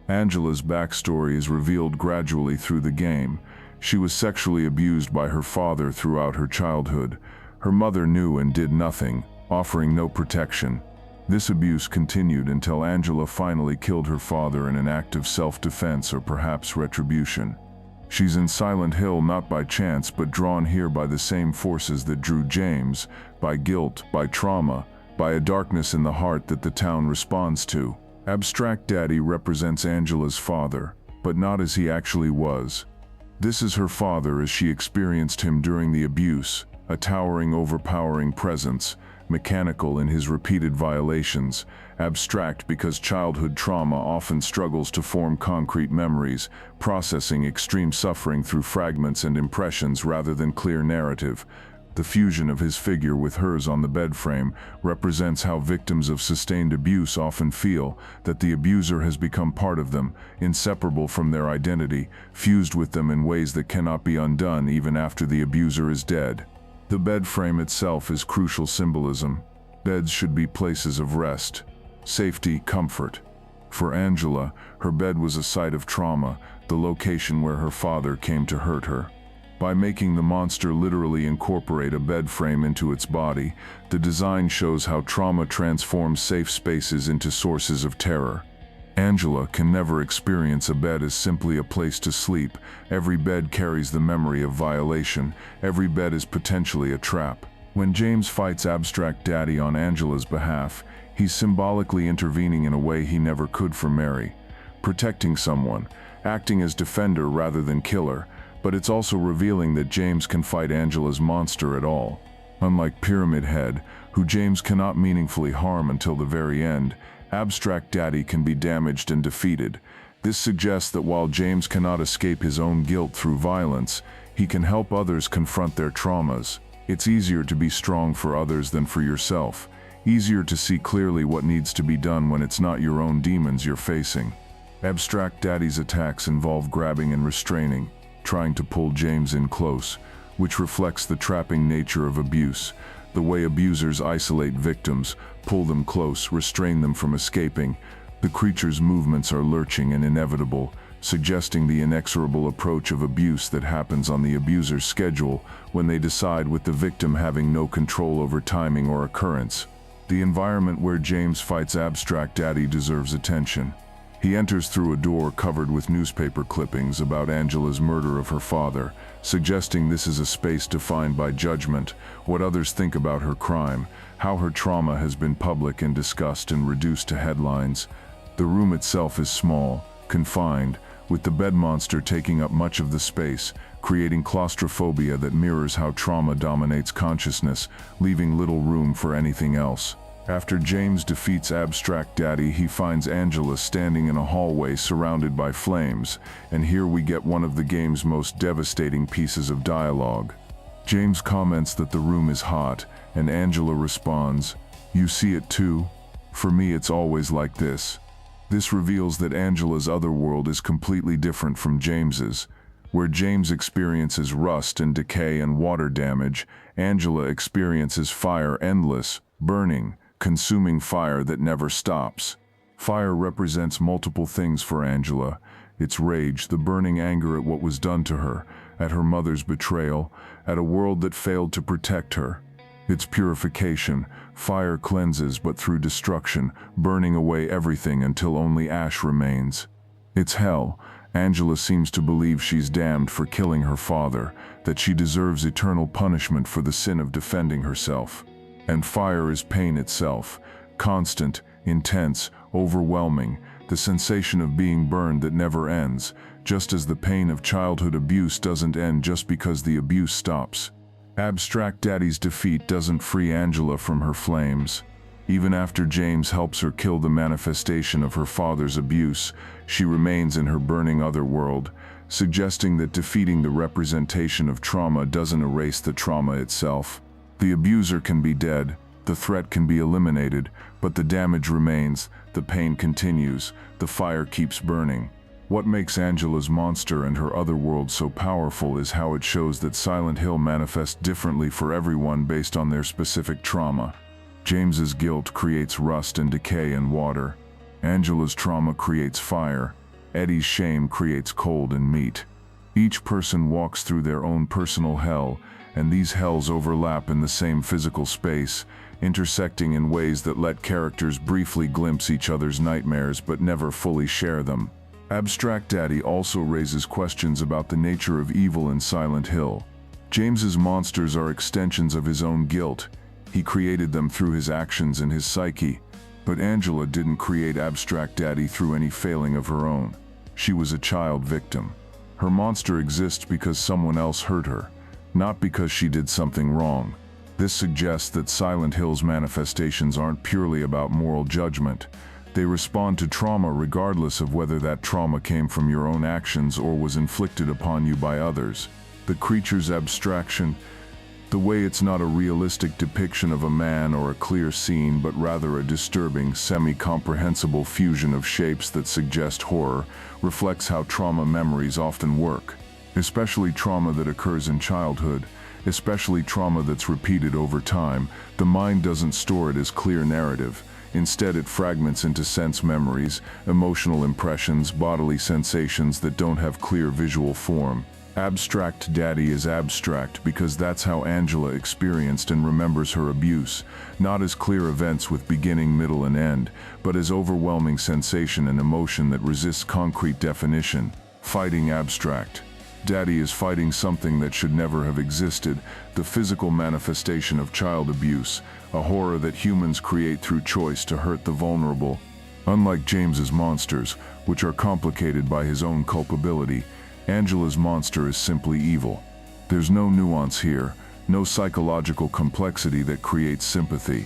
Angela's backstory is revealed gradually through the game. She was sexually abused by her father throughout her childhood. Her mother knew and did nothing, offering no protection. This abuse continued until Angela finally killed her father in an act of self-defense or perhaps retribution. She's in Silent Hill not by chance but drawn here by the same forces that drew James, by guilt, by trauma, by a darkness in the heart that the town responds to. Abstract Daddy represents Angela's father, but not as he actually was. This is her father as she experienced him during the abuse, a towering, overpowering presence, mechanical in his repeated violations, abstract because childhood trauma often struggles to form concrete memories, processing extreme suffering through fragments and impressions rather than clear narrative. The fusion of his figure with hers on the bed frame represents how victims of sustained abuse often feel, that the abuser has become part of them, inseparable from their identity, fused with them in ways that cannot be undone even after the abuser is dead. The bed frame itself is crucial symbolism. Beds should be places of rest, safety, comfort. For Angela, her bed was a site of trauma, the location where her father came to hurt her. By making the monster literally incorporate a bed frame into its body, the design shows how trauma transforms safe spaces into sources of terror. Angela can never experience a bed as simply a place to sleep. Every bed carries the memory of violation. Every bed is potentially a trap. When James fights Abstract Daddy on Angela's behalf, he's symbolically intervening in a way he never could for Mary, protecting someone, acting as defender rather than killer, but it's also revealing that James can fight Angela's monster at all. Unlike Pyramid Head, who James cannot meaningfully harm until the very end, Abstract Daddy can be damaged and defeated. This suggests that while James cannot escape his own guilt through violence, he can help others confront their traumas. It's easier to be strong for others than for yourself. Easier to see clearly what needs to be done when it's not your own demons you're facing. Abstract Daddy's attacks involve grabbing and restraining, trying to pull James in close, which reflects the trapping nature of abuse. The way abusers isolate victims, pull them close, restrain them from escaping. The creature's movements are lurching and inevitable, suggesting the inexorable approach of abuse that happens on the abuser's schedule when they decide, with the victim having no control over timing or occurrence. The environment where James fights Abstract Daddy deserves attention. He enters through a door covered with newspaper clippings about Angela's murder of her father, suggesting this is a space defined by judgment, what others think about her crime, how her trauma has been public and discussed and reduced to headlines. The room itself is small, confined, with the bed monster taking up much of the space, creating claustrophobia that mirrors how trauma dominates consciousness, leaving little room for anything else. After James defeats Abstract Daddy, he finds Angela standing in a hallway surrounded by flames, and here we get one of the game's most devastating pieces of dialogue. James comments that the room is hot, and Angela responds, "You see it too? For me it's always like this." This reveals that Angela's Otherworld is completely different from James's. Where James experiences rust and decay and water damage, Angela experiences fire, endless, burning, consuming fire that never stops. Fire represents multiple things for Angela. Its rage, the burning anger at what was done to her, at her mother's betrayal, at a world that failed to protect her. Its purification, fire cleanses but through destruction, burning away everything until only ash remains. Its hell, Angela seems to believe she's damned for killing her father, that she deserves eternal punishment for the sin of defending herself. And fire is pain itself, constant, intense, overwhelming, the sensation of being burned that never ends, just as the pain of childhood abuse doesn't end just because the abuse stops. Abstract Daddy's defeat doesn't free Angela from her flames. Even after James helps her kill the manifestation of her father's abuse, she remains in her burning otherworld, suggesting that defeating the representation of trauma doesn't erase the trauma itself. The abuser can be dead, the threat can be eliminated, but the damage remains, the pain continues, the fire keeps burning. What makes Angela's monster and her otherworld so powerful is how it shows that Silent Hill manifests differently for everyone based on their specific trauma. James's guilt creates rust and decay and water. Angela's trauma creates fire. Eddie's shame creates cold and meat. Each person walks through their own personal hell, and these hells overlap in the same physical space, intersecting in ways that let characters briefly glimpse each other's nightmares but never fully share them. Abstract Daddy also raises questions about the nature of evil in Silent Hill. James's monsters are extensions of his own guilt. He created them through his actions and his psyche. But Angela didn't create Abstract Daddy through any failing of her own. She was a child victim. Her monster exists because someone else hurt her, not because she did something wrong. This suggests that Silent Hill's manifestations aren't purely about moral judgment. They respond to trauma regardless of whether that trauma came from your own actions or was inflicted upon you by others. The creature's abstraction, the way it's not a realistic depiction of a man or a clear scene, but rather a disturbing, semi-comprehensible fusion of shapes that suggest horror, reflects how trauma memories often work. Especially trauma that occurs in childhood, especially trauma that's repeated over time. The mind doesn't store it as clear narrative. Instead, it fragments into sense memories, emotional impressions, bodily sensations that don't have clear visual form. Abstract Daddy is abstract because that's how Angela experienced and remembers her abuse, not as clear events with beginning, middle, and end, but as overwhelming sensation and emotion that resists concrete definition. Fighting Abstract Daddy is fighting something that should never have existed, the physical manifestation of child abuse, a horror that humans create through choice to hurt the vulnerable. Unlike James's monsters, which are complicated by his own culpability, Angela's monster is simply evil. There's no nuance here, no psychological complexity that creates sympathy.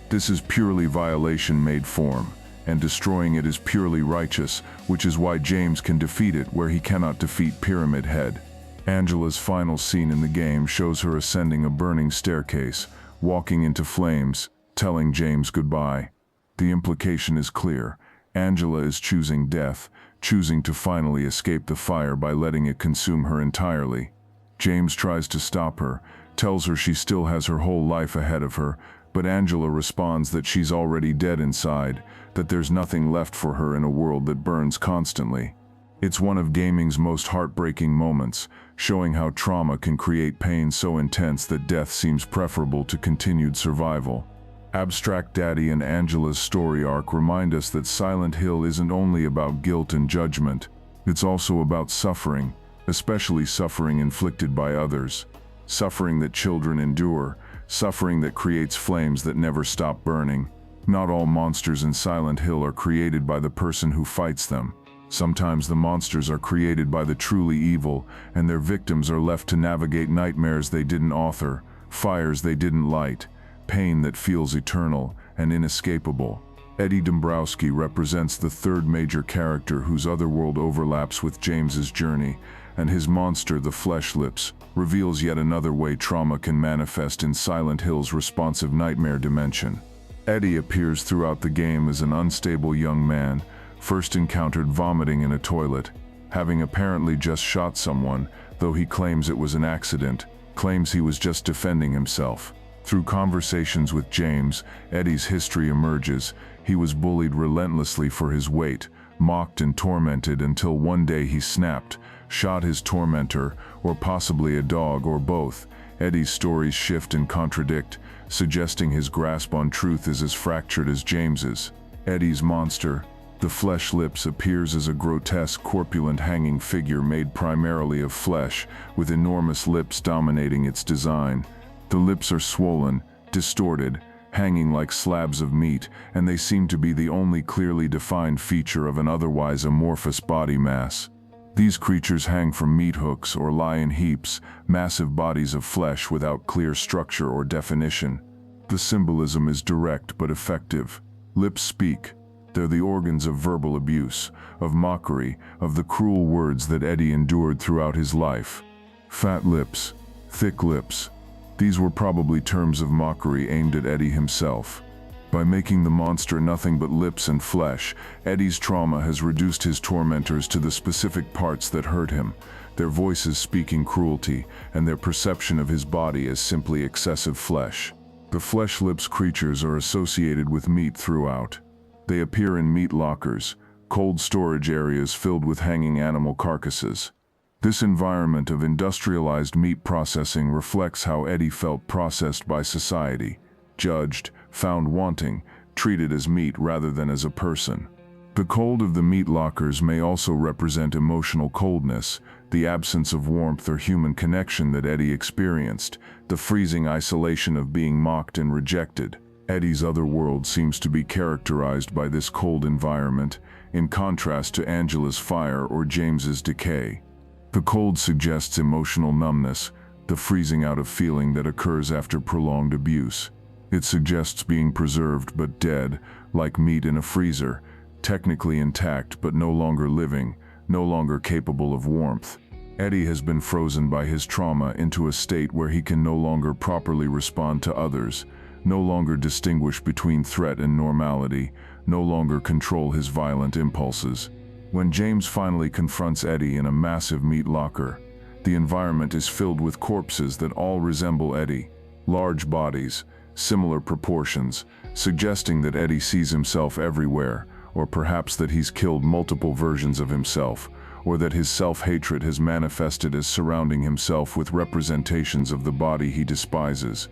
This is purely violation made form, and destroying it is purely righteous, which is why James can defeat it where he cannot defeat Pyramid Head. Angela's final scene in the game shows her ascending a burning staircase, walking into flames, telling James goodbye. The implication is clear. Angela is choosing death, choosing to finally escape the fire by letting it consume her entirely. James tries to stop her, tells her she still has her whole life ahead of her, but Angela responds that she's already dead inside, that there's nothing left for her in a world that burns constantly. It's one of gaming's most heartbreaking moments, showing how trauma can create pain so intense that death seems preferable to continued survival. Abstract Daddy and Angela's story arc remind us that Silent Hill isn't only about guilt and judgment, it's also about suffering, especially suffering inflicted by others. Suffering that children endure, suffering that creates flames that never stop burning. Not all monsters in Silent Hill are created by the person who fights them. Sometimes the monsters are created by the truly evil, and their victims are left to navigate nightmares they didn't author, fires they didn't light, pain that feels eternal and inescapable. Eddie Dombrowski represents the third major character whose Otherworld overlaps with James's journey, and his monster, the Flesh Lips, reveals yet another way trauma can manifest in Silent Hill's responsive nightmare dimension. Eddie appears throughout the game as an unstable young man, first encountered vomiting in a toilet, having apparently just shot someone, though he claims it was an accident, claims he was just defending himself. Through conversations with James, Eddie's history emerges. He was bullied relentlessly for his weight, mocked and tormented until one day he snapped, shot his tormentor, or possibly a dog or both. Eddie's stories shift and contradict, suggesting his grasp on truth is as fractured as James's. Eddie's monster, the Flesh Lips, appears as a grotesque, corpulent hanging figure made primarily of flesh, with enormous lips dominating its design. The lips are swollen, distorted, hanging like slabs of meat, and they seem to be the only clearly defined feature of an otherwise amorphous body mass. These creatures hang from meat hooks or lie in heaps, massive bodies of flesh without clear structure or definition. The symbolism is direct but effective. Lips speak. They're the organs of verbal abuse, of mockery, of the cruel words that Eddie endured throughout his life. Fat lips, thick lips. These were probably terms of mockery aimed at Eddie himself. By making the monster nothing but lips and flesh, Eddie's trauma has reduced his tormentors to the specific parts that hurt him, their voices speaking cruelty, and their perception of his body as simply excessive flesh. The Flesh Lips creatures are associated with meat throughout. They appear in meat lockers, cold storage areas filled with hanging animal carcasses. This environment of industrialized meat processing reflects how Eddie felt processed by society, judged, found wanting, treated as meat rather than as a person. The cold of the meat lockers may also represent emotional coldness, the absence of warmth or human connection that Eddie experienced, the freezing isolation of being mocked and rejected. Eddie's Otherworld seems to be characterized by this cold environment, in contrast to Angela's fire or James's decay. The cold suggests emotional numbness, the freezing out of feeling that occurs after prolonged abuse. It suggests being preserved but dead, like meat in a freezer, technically intact but no longer living, no longer capable of warmth. Eddie has been frozen by his trauma into a state where he can no longer properly respond to others, no longer distinguish between threat and normality, no longer control his violent impulses. When James finally confronts Eddie in a massive meat locker, the environment is filled with corpses that all resemble Eddie, large bodies, similar proportions, suggesting that Eddie sees himself everywhere, or perhaps that he's killed multiple versions of himself, or that his self-hatred has manifested as surrounding himself with representations of the body he despises.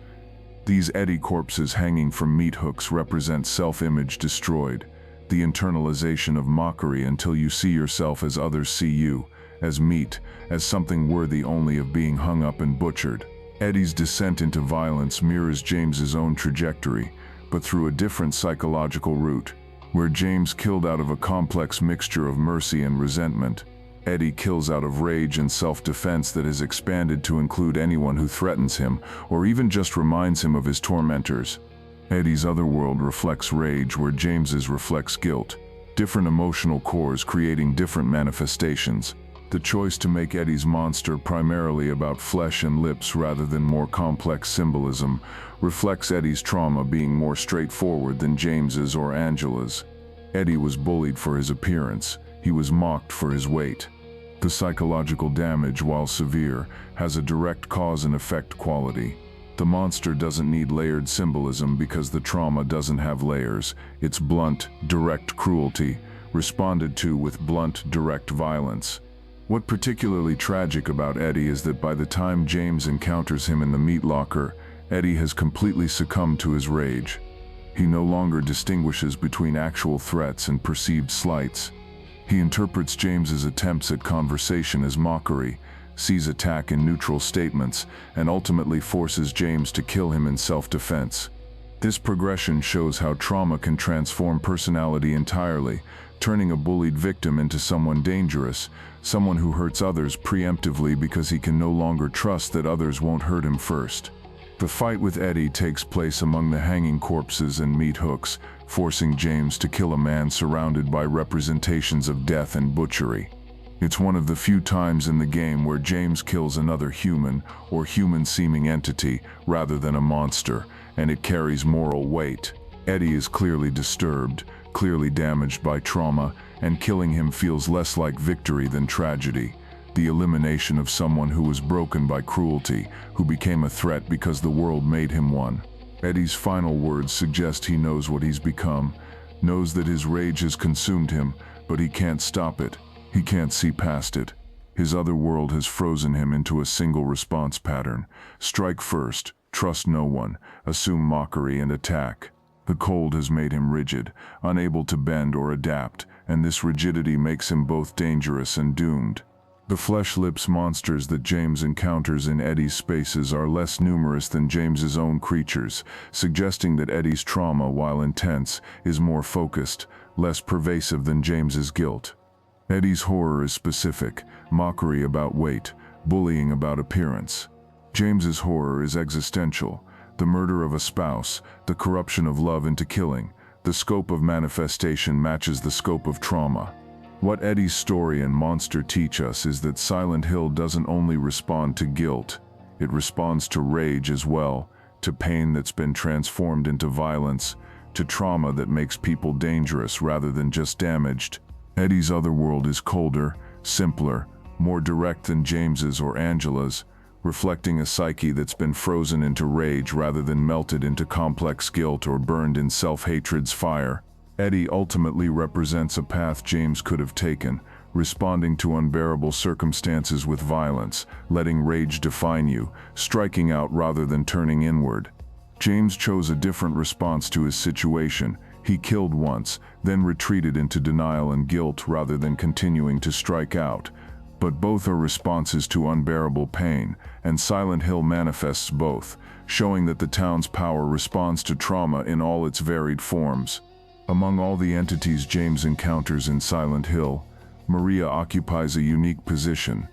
These Eddie corpses hanging from meat hooks represent self-image destroyed, the internalization of mockery until you see yourself as others see you, as meat, as something worthy only of being hung up and butchered. Eddie's descent into violence mirrors James's own trajectory, but through a different psychological route. Where James killed out of a complex mixture of mercy and resentment, Eddie kills out of rage and self-defense that has expanded to include anyone who threatens him, or even just reminds him of his tormentors. Eddie's Otherworld reflects rage where James's reflects guilt, different emotional cores creating different manifestations. The choice to make Eddie's monster primarily about flesh and lips rather than more complex symbolism reflects Eddie's trauma being more straightforward than James's or Angela's. Eddie was bullied for his appearance. He was mocked for his weight. The psychological damage, while severe, has a direct cause and effect quality. The monster doesn't need layered symbolism because the trauma doesn't have layers. It's blunt, direct cruelty, responded to with blunt, direct violence. What particularly tragic about Eddie is that by the time James encounters him in the meat locker, Eddie has completely succumbed to his rage. He no longer distinguishes between actual threats and perceived slights. He interprets James's attempts at conversation as mockery, sees attack in neutral statements, and ultimately forces James to kill him in self-defense. This progression shows how trauma can transform personality entirely, turning a bullied victim into someone dangerous, someone who hurts others preemptively because he can no longer trust that others won't hurt him first. The fight with Eddie takes place among the hanging corpses and meat hooks, forcing James to kill a man surrounded by representations of death and butchery. It's one of the few times in the game where James kills another human or human-seeming entity rather than a monster, and it carries moral weight. Eddie is clearly disturbed, clearly damaged by trauma, and killing him feels less like victory than tragedy. The elimination of someone who was broken by cruelty, who became a threat because the world made him one. Eddie's final words suggest he knows what he's become, knows that his rage has consumed him, but he can't stop it. He can't see past it. His other world has frozen him into a single response pattern. Strike first, trust no one, assume mockery and attack. The cold has made him rigid, unable to bend or adapt, and this rigidity makes him both dangerous and doomed. The flesh lips monsters that James encounters in Eddie's spaces are less numerous than James's own creatures, suggesting that Eddie's trauma, while intense, is more focused, less pervasive than James's guilt. Eddie's horror is specific, mockery about weight, bullying about appearance. James's horror is existential, the murder of a spouse, the corruption of love into killing. The scope of manifestation matches the scope of trauma. What Eddie's story and monster teach us is that Silent Hill doesn't only respond to guilt, it responds to rage as well, to pain that's been transformed into violence, to trauma that makes people dangerous rather than just damaged. Eddie's Otherworld is colder, simpler, more direct than James's or Angela's, reflecting a psyche that's been frozen into rage rather than melted into complex guilt or burned in self-hatred's fire. Eddie ultimately represents a path James could have taken, responding to unbearable circumstances with violence, letting rage define you, striking out rather than turning inward. James chose a different response to his situation. He killed once, then retreated into denial and guilt rather than continuing to strike out. But both are responses to unbearable pain, and Silent Hill manifests both, showing that the town's power responds to trauma in all its varied forms. Among all the entities James encounters in Silent Hill, Maria occupies a unique position.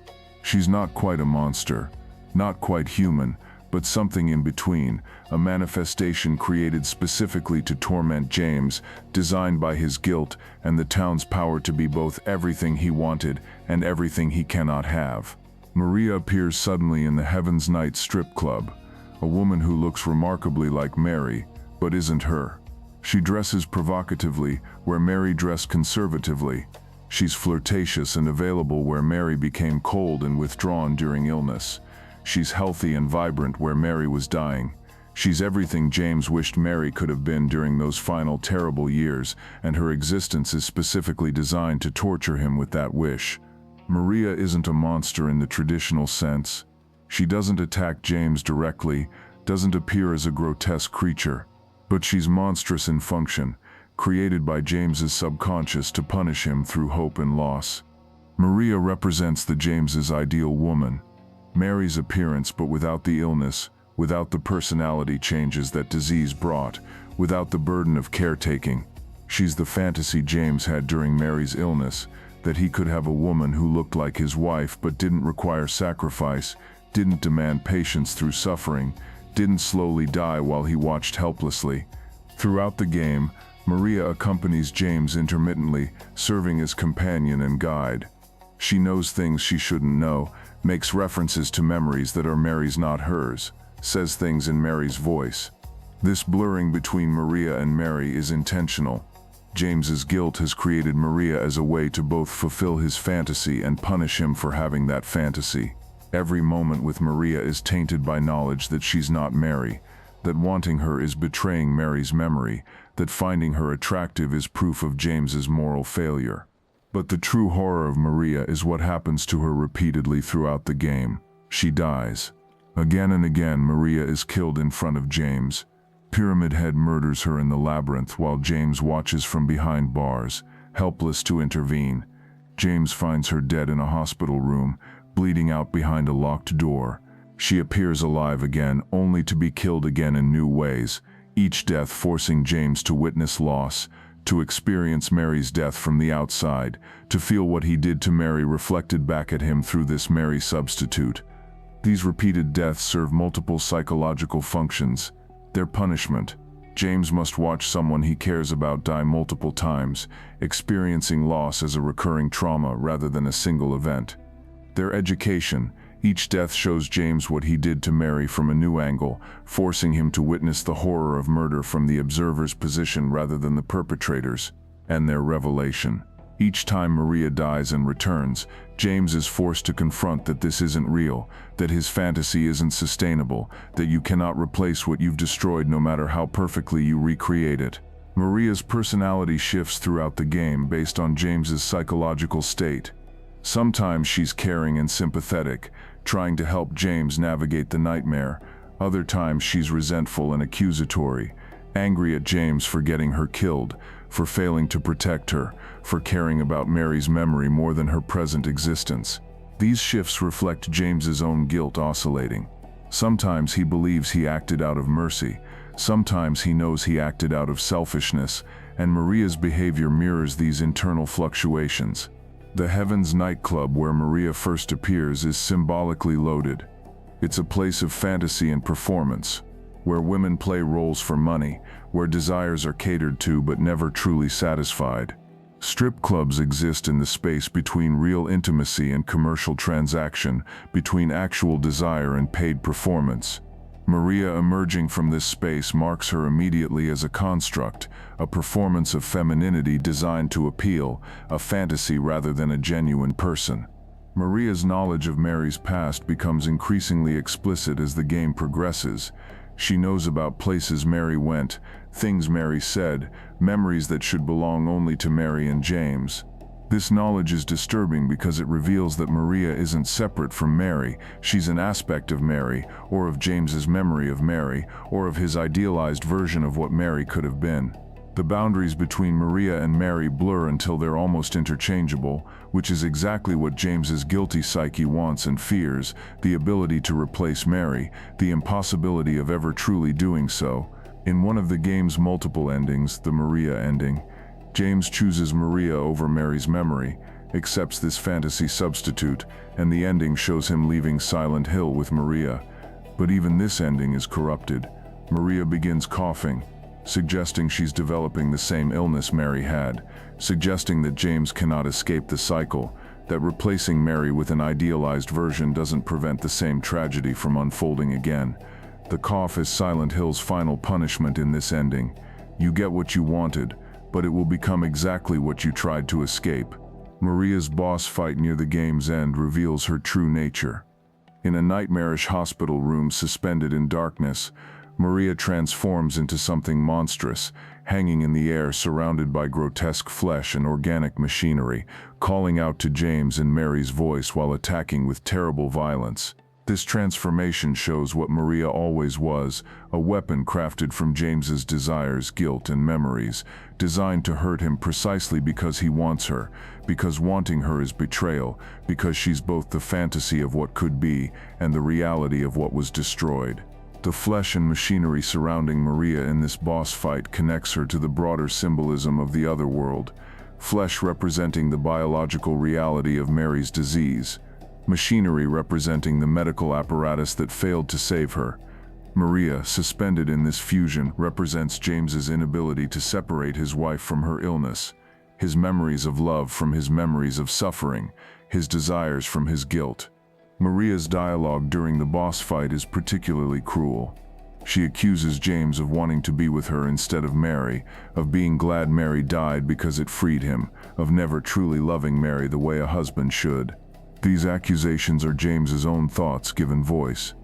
She's not quite a monster, not quite human, but something in between, a manifestation created specifically to torment James, designed by his guilt and the town's power to be both everything he wanted and everything he cannot have. Maria appears suddenly in the Heaven's Night strip club, a woman who looks remarkably like Mary, but isn't her. She dresses provocatively where Mary dressed conservatively. She's flirtatious and available where Mary became cold and withdrawn during illness. She's healthy and vibrant where Mary was dying. She's everything James wished Mary could have been during those final terrible years, and her existence is specifically designed to torture him with that wish. Maria isn't a monster in the traditional sense. She doesn't attack James directly, doesn't appear as a grotesque creature. But she's monstrous in function, created by James's subconscious to punish him through hope and loss. Maria represents the James's ideal woman. Mary's appearance, but without the illness, without the personality changes that disease brought, without the burden of caretaking. She's the fantasy James had during Mary's illness, that he could have a woman who looked like his wife but didn't require sacrifice, didn't demand patience through suffering, didn't slowly die while he watched helplessly. Throughout the game, Maria accompanies James intermittently, serving as companion and guide. She knows things she shouldn't know, makes references to memories that are Mary's not hers, says things in Mary's voice. This blurring between Maria and Mary is intentional. James's guilt has created Maria as a way to both fulfill his fantasy and punish him for having that fantasy. Every moment with Maria is tainted by knowledge that she's not Mary, that wanting her is betraying Mary's memory, that finding her attractive is proof of James's moral failure. But the true horror of Maria is what happens to her repeatedly throughout the game. She dies. Again and again, Maria is killed in front of James. Pyramid Head murders her in the labyrinth while James watches from behind bars, helpless to intervene. James finds her dead in a hospital room, bleeding out behind a locked door. She appears alive again, only to be killed again in new ways, each death forcing James to witness loss, to experience Mary's death from the outside, to feel what he did to Mary reflected back at him through this Mary substitute. These repeated deaths serve multiple psychological functions. Their punishment. James must watch someone he cares about die multiple times, experiencing loss as a recurring trauma rather than a single event. Their education. Each death shows James what he did to Mary from a new angle, forcing him to witness the horror of murder from the observer's position rather than the perpetrator's. And their revelation. Each time Maria dies and returns, James is forced to confront that this isn't real, that his fantasy isn't sustainable, that you cannot replace what you've destroyed no matter how perfectly you recreate it. Maria's personality shifts throughout the game based on James's psychological state. Sometimes she's caring and sympathetic, trying to help James navigate the nightmare. Other times she's resentful and accusatory, angry at James for getting her killed, for failing to protect her, for caring about Mary's memory more than her present existence. These shifts reflect James's own guilt oscillating. Sometimes he believes he acted out of mercy, sometimes he knows he acted out of selfishness, and Maria's behavior mirrors these internal fluctuations. The Heaven's nightclub where Maria first appears is symbolically loaded. It's a place of fantasy and performance, where women play roles for money, where desires are catered to but never truly satisfied. Strip clubs exist in the space between real intimacy and commercial transaction, between actual desire and paid performance. Maria emerging from this space marks her immediately as a construct, a performance of femininity designed to appeal, a fantasy rather than a genuine person. Maria's knowledge of Mary's past becomes increasingly explicit as the game progresses. She knows about places Mary went, things Mary said, memories that should belong only to Mary and James. This knowledge is disturbing because it reveals that Maria isn't separate from Mary, she's an aspect of Mary, or of James's memory of Mary, or of his idealized version of what Mary could have been. The boundaries between Maria and Mary blur until they're almost interchangeable, which is exactly what James's guilty psyche wants and fears, the ability to replace Mary, the impossibility of ever truly doing so. In one of the game's multiple endings, the Maria ending, James chooses Maria over Mary's memory, accepts this fantasy substitute, and the ending shows him leaving Silent Hill with Maria. But even this ending is corrupted. Maria begins coughing, suggesting she's developing the same illness Mary had, suggesting that James cannot escape the cycle, that replacing Mary with an idealized version doesn't prevent the same tragedy from unfolding again. The cough is Silent Hill's final punishment in this ending. You get what you wanted, but it will become exactly what you tried to escape. Maria's boss fight near the game's end reveals her true nature. In a nightmarish hospital room suspended in darkness, Maria transforms into something monstrous, hanging in the air surrounded by grotesque flesh and organic machinery, calling out to James in Mary's voice while attacking with terrible violence. This transformation shows what Maria always was, a weapon crafted from James's desires, guilt, and memories, designed to hurt him precisely because he wants her, because wanting her is betrayal, because she's both the fantasy of what could be and the reality of what was destroyed. The flesh and machinery surrounding Maria in this boss fight connects her to the broader symbolism of the Otherworld, flesh representing the biological reality of Mary's disease, machinery representing the medical apparatus that failed to save her. Maria, suspended in this fusion, represents James's inability to separate his wife from her illness, his memories of love from his memories of suffering, his desires from his guilt. Maria's dialogue during the boss fight is particularly cruel. She accuses James of wanting to be with her instead of Mary, of being glad Mary died because it freed him, of never truly loving Mary the way a husband should. These accusations are James's own thoughts given voice.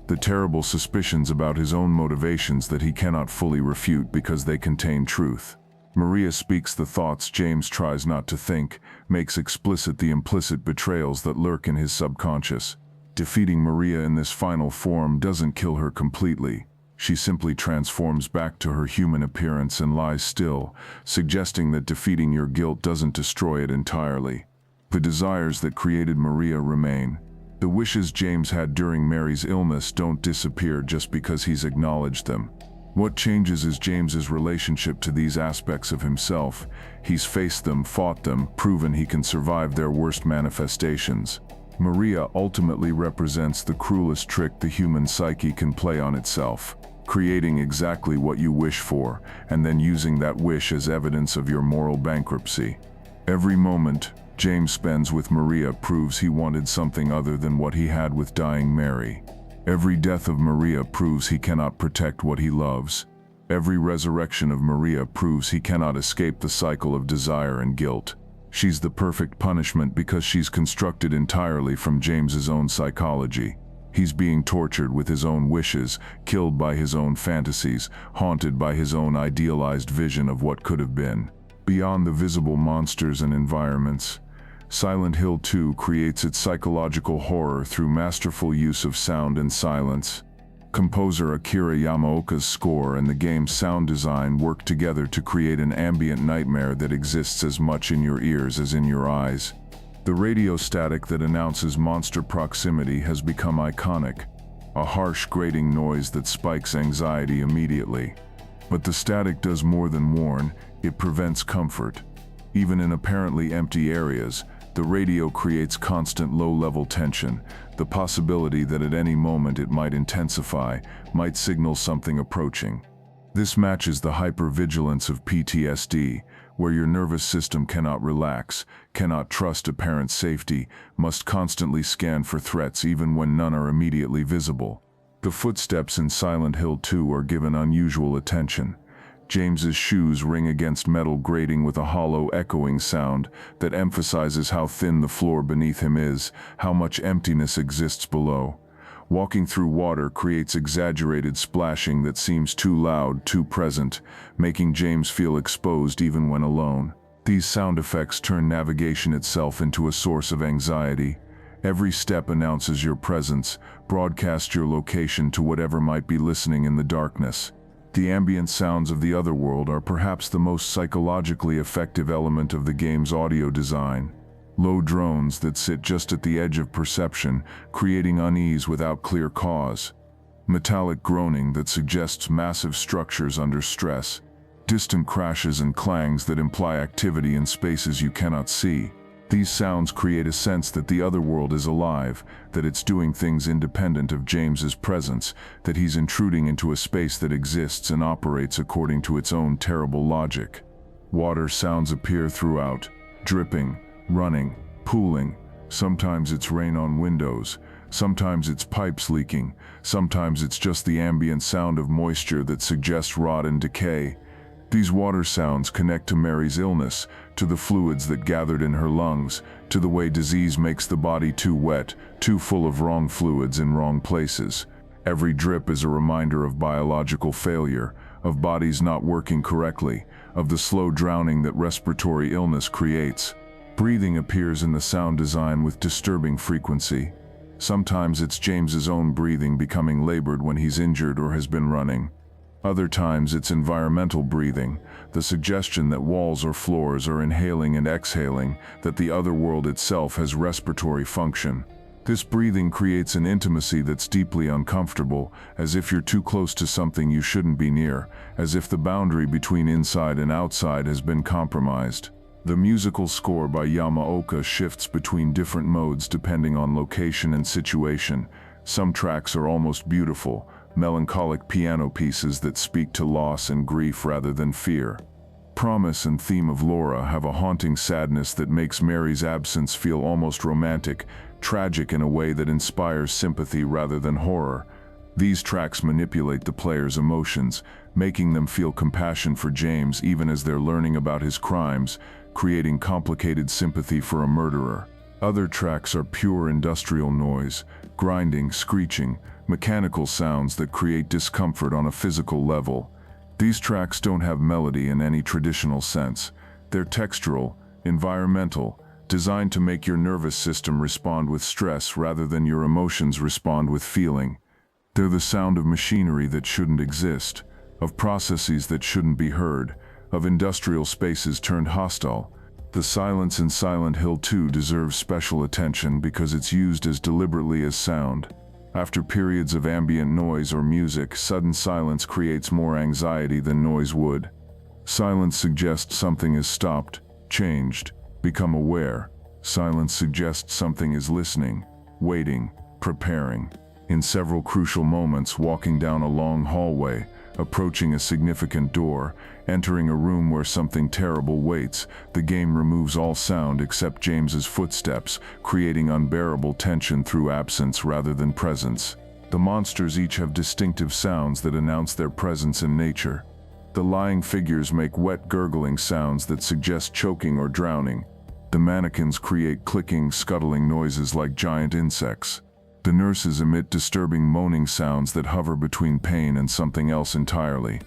The terrible suspicions about his own motivations that he cannot fully refute because they contain truth. Maria speaks the thoughts James tries not to think, makes explicit the implicit betrayals that lurk in his subconscious. Defeating Maria in this final form doesn't kill her completely. She simply transforms back to her human appearance and lies still, suggesting that defeating your guilt doesn't destroy it entirely. The desires that created Maria remain. The wishes James had during Mary's illness don't disappear just because he's acknowledged them. What changes is James's relationship to these aspects of himself. He's faced them, fought them, proven he can survive their worst manifestations. Maria ultimately represents the cruelest trick the human psyche can play on itself, creating exactly what you wish for, and then using that wish as evidence of your moral bankruptcy. Every moment James spends with Maria proves he wanted something other than what he had with dying Mary. Every death of Maria proves he cannot protect what he loves. Every resurrection of Maria proves he cannot escape the cycle of desire and guilt. She's the perfect punishment because she's constructed entirely from James's own psychology. He's being tortured with his own wishes, killed by his own fantasies, haunted by his own idealized vision of what could have been. Beyond the visible monsters and environments, Silent Hill 2 creates its psychological horror through masterful use of sound and silence. Composer Akira Yamaoka's score and the game's sound design work together to create an ambient nightmare that exists as much in your ears as in your eyes. The radio static that announces monster proximity has become iconic, a harsh grating noise that spikes anxiety immediately. But the static does more than warn, it prevents comfort. Even in apparently empty areas, the radio creates constant low-level tension, the possibility that at any moment it might intensify, might signal something approaching. This matches the hypervigilance of PTSD, where your nervous system cannot relax, cannot trust apparent safety, must constantly scan for threats even when none are immediately visible. The footsteps in Silent Hill 2 are given unusual attention. James's shoes ring against metal grating with a hollow, echoing sound that emphasizes how thin the floor beneath him is, how much emptiness exists below. Walking through water creates exaggerated splashing that seems too loud, too present, making James feel exposed even when alone. These sound effects turn navigation itself into a source of anxiety. Every step announces your presence, broadcasts your location to whatever might be listening in the darkness. The ambient sounds of the Otherworld are perhaps the most psychologically effective element of the game's audio design. Low drones that sit just at the edge of perception, creating unease without clear cause. Metallic groaning that suggests massive structures under stress. Distant crashes and clangs that imply activity in spaces you cannot see. These sounds create a sense that the Otherworld is alive, that it's doing things independent of James's presence, that he's intruding into a space that exists and operates according to its own terrible logic. Water sounds appear throughout, dripping, running, pooling. Sometimes it's rain on windows, sometimes it's pipes leaking, sometimes it's just the ambient sound of moisture that suggests rot and decay. These water sounds connect to Mary's illness, to the fluids that gathered in her lungs, to the way disease makes the body too wet, too full of wrong fluids in wrong places. Every drip is a reminder of biological failure, of bodies not working correctly, of the slow drowning that respiratory illness creates. Breathing appears in the sound design with disturbing frequency. Sometimes it's James's own breathing becoming labored when he's injured or has been running. Other times it's environmental breathing, the suggestion that walls or floors are inhaling and exhaling, that the Otherworld itself has respiratory function. This breathing creates an intimacy that's deeply uncomfortable, as if you're too close to something you shouldn't be near, as if the boundary between inside and outside has been compromised. The musical score by Yamaoka shifts between different modes depending on location and situation. Some tracks are almost beautiful, melancholic piano pieces that speak to loss and grief rather than fear. Promise and theme of Laura have a haunting sadness that makes Mary's absence feel almost romantic, tragic in a way that inspires sympathy rather than horror. These tracks manipulate the player's emotions, making them feel compassion for James even as they're learning about his crimes, creating complicated sympathy for a murderer. Other tracks are pure industrial noise, grinding, screeching, mechanical sounds that create discomfort on a physical level. These tracks don't have melody in any traditional sense. They're textural, environmental, designed to make your nervous system respond with stress rather than your emotions respond with feeling. They're the sound of machinery that shouldn't exist, of processes that shouldn't be heard, of industrial spaces turned hostile. The silence in Silent Hill 2 deserves special attention because it's used as deliberately as sound. After periods of ambient noise or music, sudden silence creates more anxiety than noise would. Silence suggests something is stopped, changed, become aware. Silence suggests something is listening, waiting, preparing. In several crucial moments, walking down a long hallway, approaching a significant door, entering a room where something terrible waits, the game removes all sound except James's footsteps, creating unbearable tension through absence rather than presence. The monsters each have distinctive sounds that announce their presence in nature. The lying figures make wet gurgling sounds that suggest choking or drowning. The mannequins create clicking, scuttling noises like giant insects. The nurses emit disturbing moaning sounds that hover between pain and something else entirely.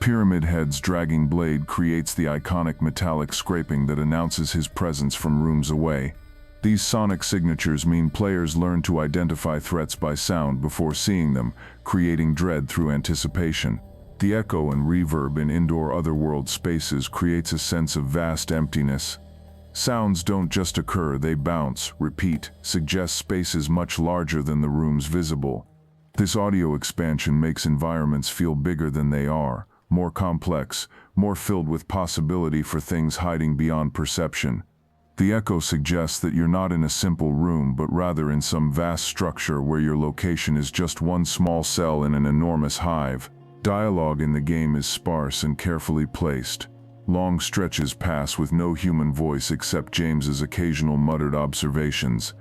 Pyramid Head's dragging blade creates the iconic metallic scraping that announces his presence from rooms away. These sonic signatures mean players learn to identify threats by sound before seeing them, creating dread through anticipation. The echo and reverb in indoor Otherworld spaces creates a sense of vast emptiness. Sounds don't just occur, they bounce, repeat, suggest spaces much larger than the rooms visible. This audio expansion makes environments feel bigger than they are, more complex, more filled with possibility for things hiding beyond perception. The echo suggests that you're not in a simple room, but rather in some vast structure where your location is just one small cell in an enormous hive. Dialogue in the game is sparse and carefully placed. Long stretches pass with no human voice except James's occasional muttered observations.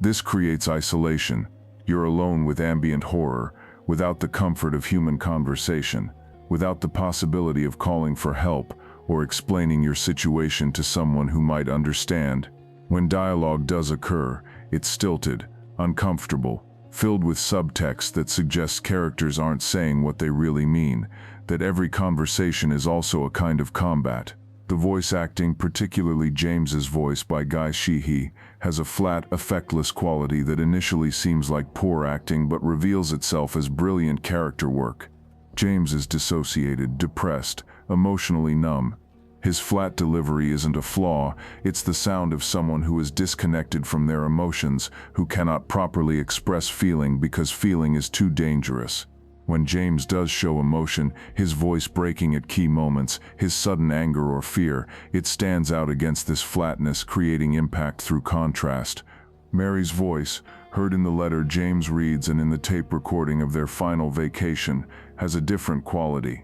This creates isolation. You're alone with ambient horror, without the comfort of human conversation, without the possibility of calling for help or explaining your situation to someone who might understand. When dialogue does occur, it's stilted, uncomfortable, filled with subtext that suggests characters aren't saying what they really mean, that every conversation is also a kind of combat. The voice acting, particularly James's voice by Guy Sheehy, has a flat, effectless quality that initially seems like poor acting but reveals itself as brilliant character work. James is dissociated, depressed, emotionally numb. His flat delivery isn't a flaw, it's the sound of someone who is disconnected from their emotions, who cannot properly express feeling because feeling is too dangerous. When James does show emotion, his voice breaking at key moments, his sudden anger or fear, it stands out against this flatness, creating impact through contrast. Mary's voice, heard in the letter James reads and in the tape recording of their final vacation, has a different quality.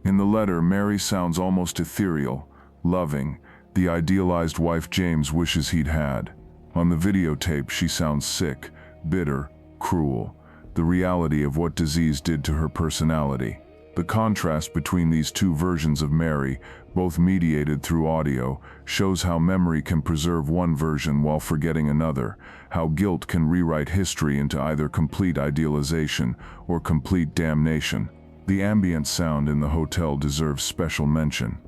In the letter, Mary sounds almost ethereal, loving, the idealized wife James wishes he'd had. On the videotape, she sounds sick, bitter, cruel, the reality of what disease did to her personality. The contrast between these two versions of Mary, both mediated through audio, shows how memory can preserve one version while forgetting another, how guilt can rewrite history into either complete idealization or complete damnation. The ambient sound in the hotel deserves special mention.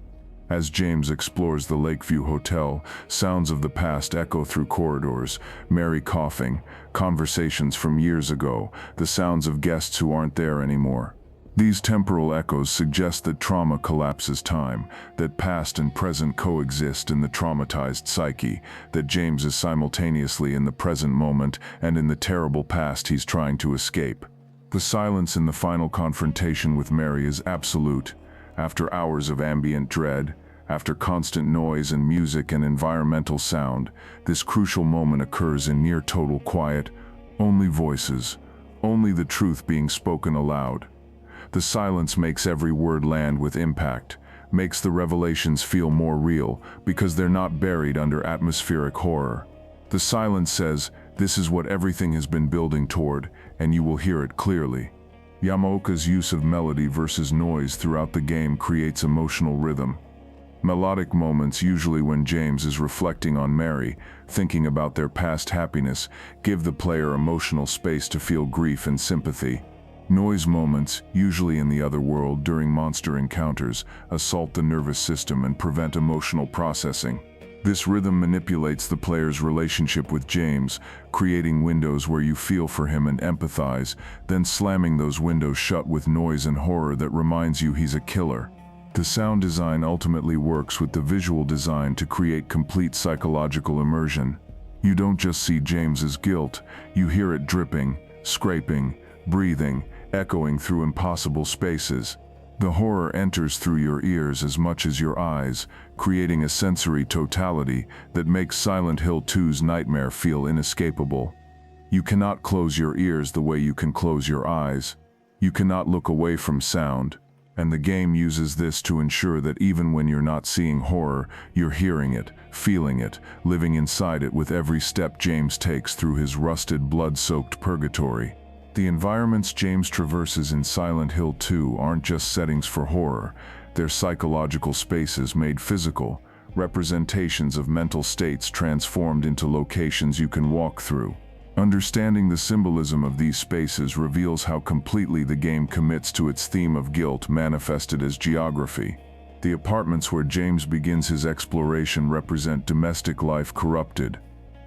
As James explores the Lakeview Hotel, sounds of the past echo through corridors, Mary coughing, conversations from years ago, the sounds of guests who aren't there anymore. These temporal echoes suggest that trauma collapses time, that past and present coexist in the traumatized psyche, that James is simultaneously in the present moment and in the terrible past he's trying to escape. The silence in the final confrontation with Mary is absolute. After hours of ambient dread, after constant noise and music and environmental sound, this crucial moment occurs in near total quiet, only voices, only the truth being spoken aloud. The silence makes every word land with impact, makes the revelations feel more real because they're not buried under atmospheric horror. The silence says, this is what everything has been building toward, and you will hear it clearly. Yamaoka's use of melody versus noise throughout the game creates emotional rhythm. Melodic moments, usually when James is reflecting on Mary, thinking about their past happiness, give the player emotional space to feel grief and sympathy. Noise moments, usually in the Otherworld during monster encounters, assault the nervous system and prevent emotional processing. This rhythm manipulates the player's relationship with James, creating windows where you feel for him and empathize, then slamming those windows shut with noise and horror that reminds you he's a killer. The sound design ultimately works with the visual design to create complete psychological immersion. You don't just see James's guilt, you hear it dripping, scraping, breathing, echoing through impossible spaces. The horror enters through your ears as much as your eyes, creating a sensory totality that makes Silent Hill 2's nightmare feel inescapable. You cannot close your ears the way you can close your eyes. You cannot look away from sound, and the game uses this to ensure that even when you're not seeing horror, you're hearing it, feeling it, living inside it with every step James takes through his rusted, blood-soaked purgatory. The environments James traverses in Silent Hill 2 aren't just settings for horror, they're psychological spaces made physical, representations of mental states transformed into locations you can walk through. Understanding the symbolism of these spaces reveals how completely the game commits to its theme of guilt manifested as geography. The apartments where James begins his exploration represent domestic life corrupted.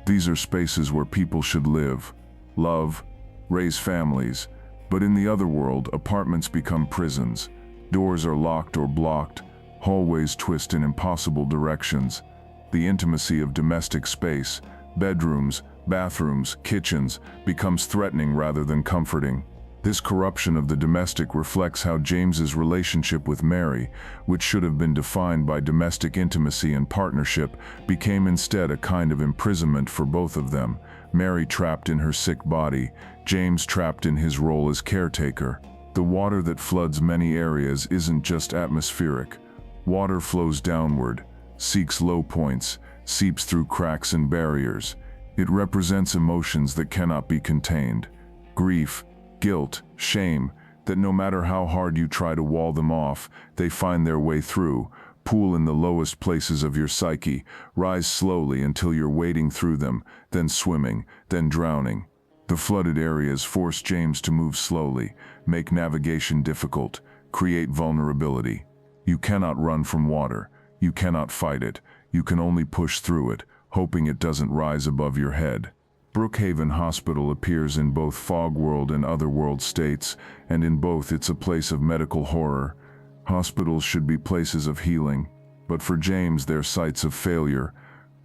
These are spaces where people should live, love, raise families, but in the Otherworld, apartments become prisons. Doors are locked or blocked, hallways twist in impossible directions. The intimacy of domestic space, bedrooms, bathrooms, kitchens, becomes threatening rather than comforting. This corruption of the domestic reflects how James's relationship with Mary, which should have been defined by domestic intimacy and partnership, became instead a kind of imprisonment for both of them. Mary trapped in her sick body, James trapped in his role as caretaker. The water that floods many areas isn't just atmospheric. Water flows downward, seeks low points, seeps through cracks and barriers. It represents emotions that cannot be contained. Grief, guilt, shame, that no matter how hard you try to wall them off, they find their way through, pool in the lowest places of your psyche, rise slowly until you're wading through them, then swimming, then drowning. The flooded areas force James to move slowly, make navigation difficult, create vulnerability. You cannot run from water, You cannot fight it. You can only push through it, hoping it doesn't rise above your head. Brookhaven Hospital appears in both Fogworld and Otherworld states, and in both it's a place of medical horror. Hospitals should be places of healing, but for James they're sites of failure,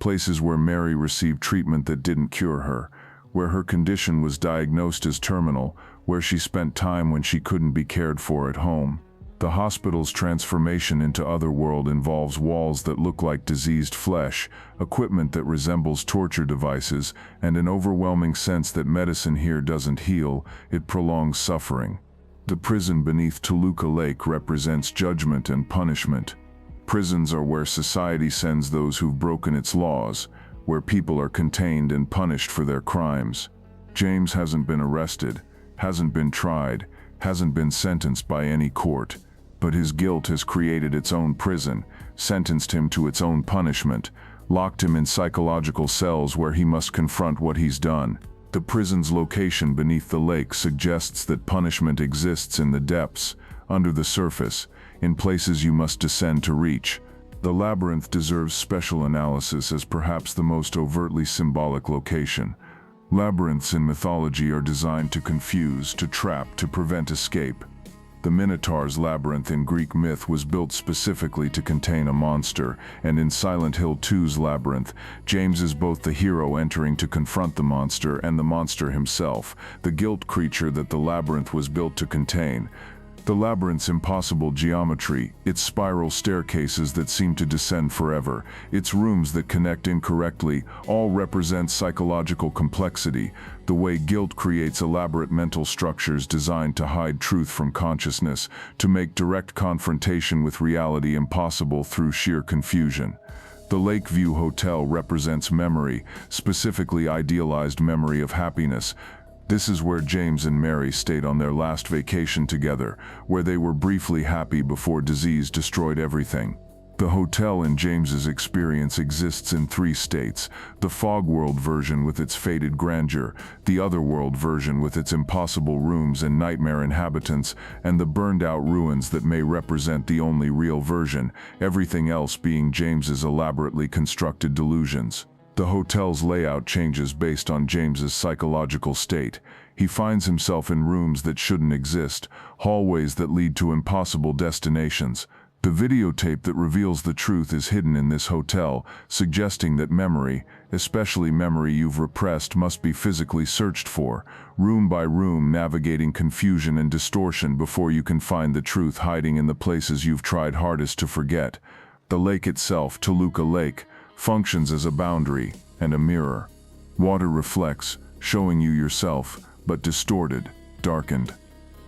places where Mary received treatment that didn't cure her, where her condition was diagnosed as terminal, where she spent time when she couldn't be cared for at home. The hospital's transformation into Otherworld involves walls that look like diseased flesh, equipment that resembles torture devices, and an overwhelming sense that medicine here doesn't heal, it prolongs suffering. The prison beneath Toluca Lake represents judgment and punishment. Prisons are where society sends those who've broken its laws, where people are contained and punished for their crimes. James hasn't been arrested, hasn't been tried, hasn't been sentenced by any court. But his guilt has created its own prison, sentenced him to its own punishment, locked him in psychological cells where he must confront what he's done. The prison's location beneath the lake suggests that punishment exists in the depths, under the surface, in places you must descend to reach. The labyrinth deserves special analysis as perhaps the most overtly symbolic location. Labyrinths in mythology are designed to confuse, to trap, to prevent escape. The Minotaur's labyrinth in Greek myth was built specifically to contain a monster, and in Silent Hill 2's labyrinth, James is both the hero entering to confront the monster and the monster himself, the guilt creature that the labyrinth was built to contain. The labyrinth's impossible geometry, its spiral staircases that seem to descend forever, its rooms that connect incorrectly, all represent psychological complexity, the way guilt creates elaborate mental structures designed to hide truth from consciousness, to make direct confrontation with reality impossible through sheer confusion. The Lakeview Hotel represents memory, specifically idealized memory of happiness. This is where James and Mary stayed on their last vacation together, where they were briefly happy before disease destroyed everything. The hotel in James's experience exists in 3 states: the Fogworld version with its faded grandeur, the Otherworld version with its impossible rooms and nightmare inhabitants, and the burned-out ruins that may represent the only real version, everything else being James's elaborately constructed delusions. The hotel's layout changes based on James's psychological state. He finds himself in rooms that shouldn't exist, hallways that lead to impossible destinations. The videotape that reveals the truth is hidden in this hotel, suggesting that memory, especially memory you've repressed, must be physically searched for, room by room navigating confusion and distortion before you can find the truth hiding in the places you've tried hardest to forget. The lake itself, Toluca Lake, functions as a boundary and a mirror. Water reflects, showing you yourself, but distorted, darkened.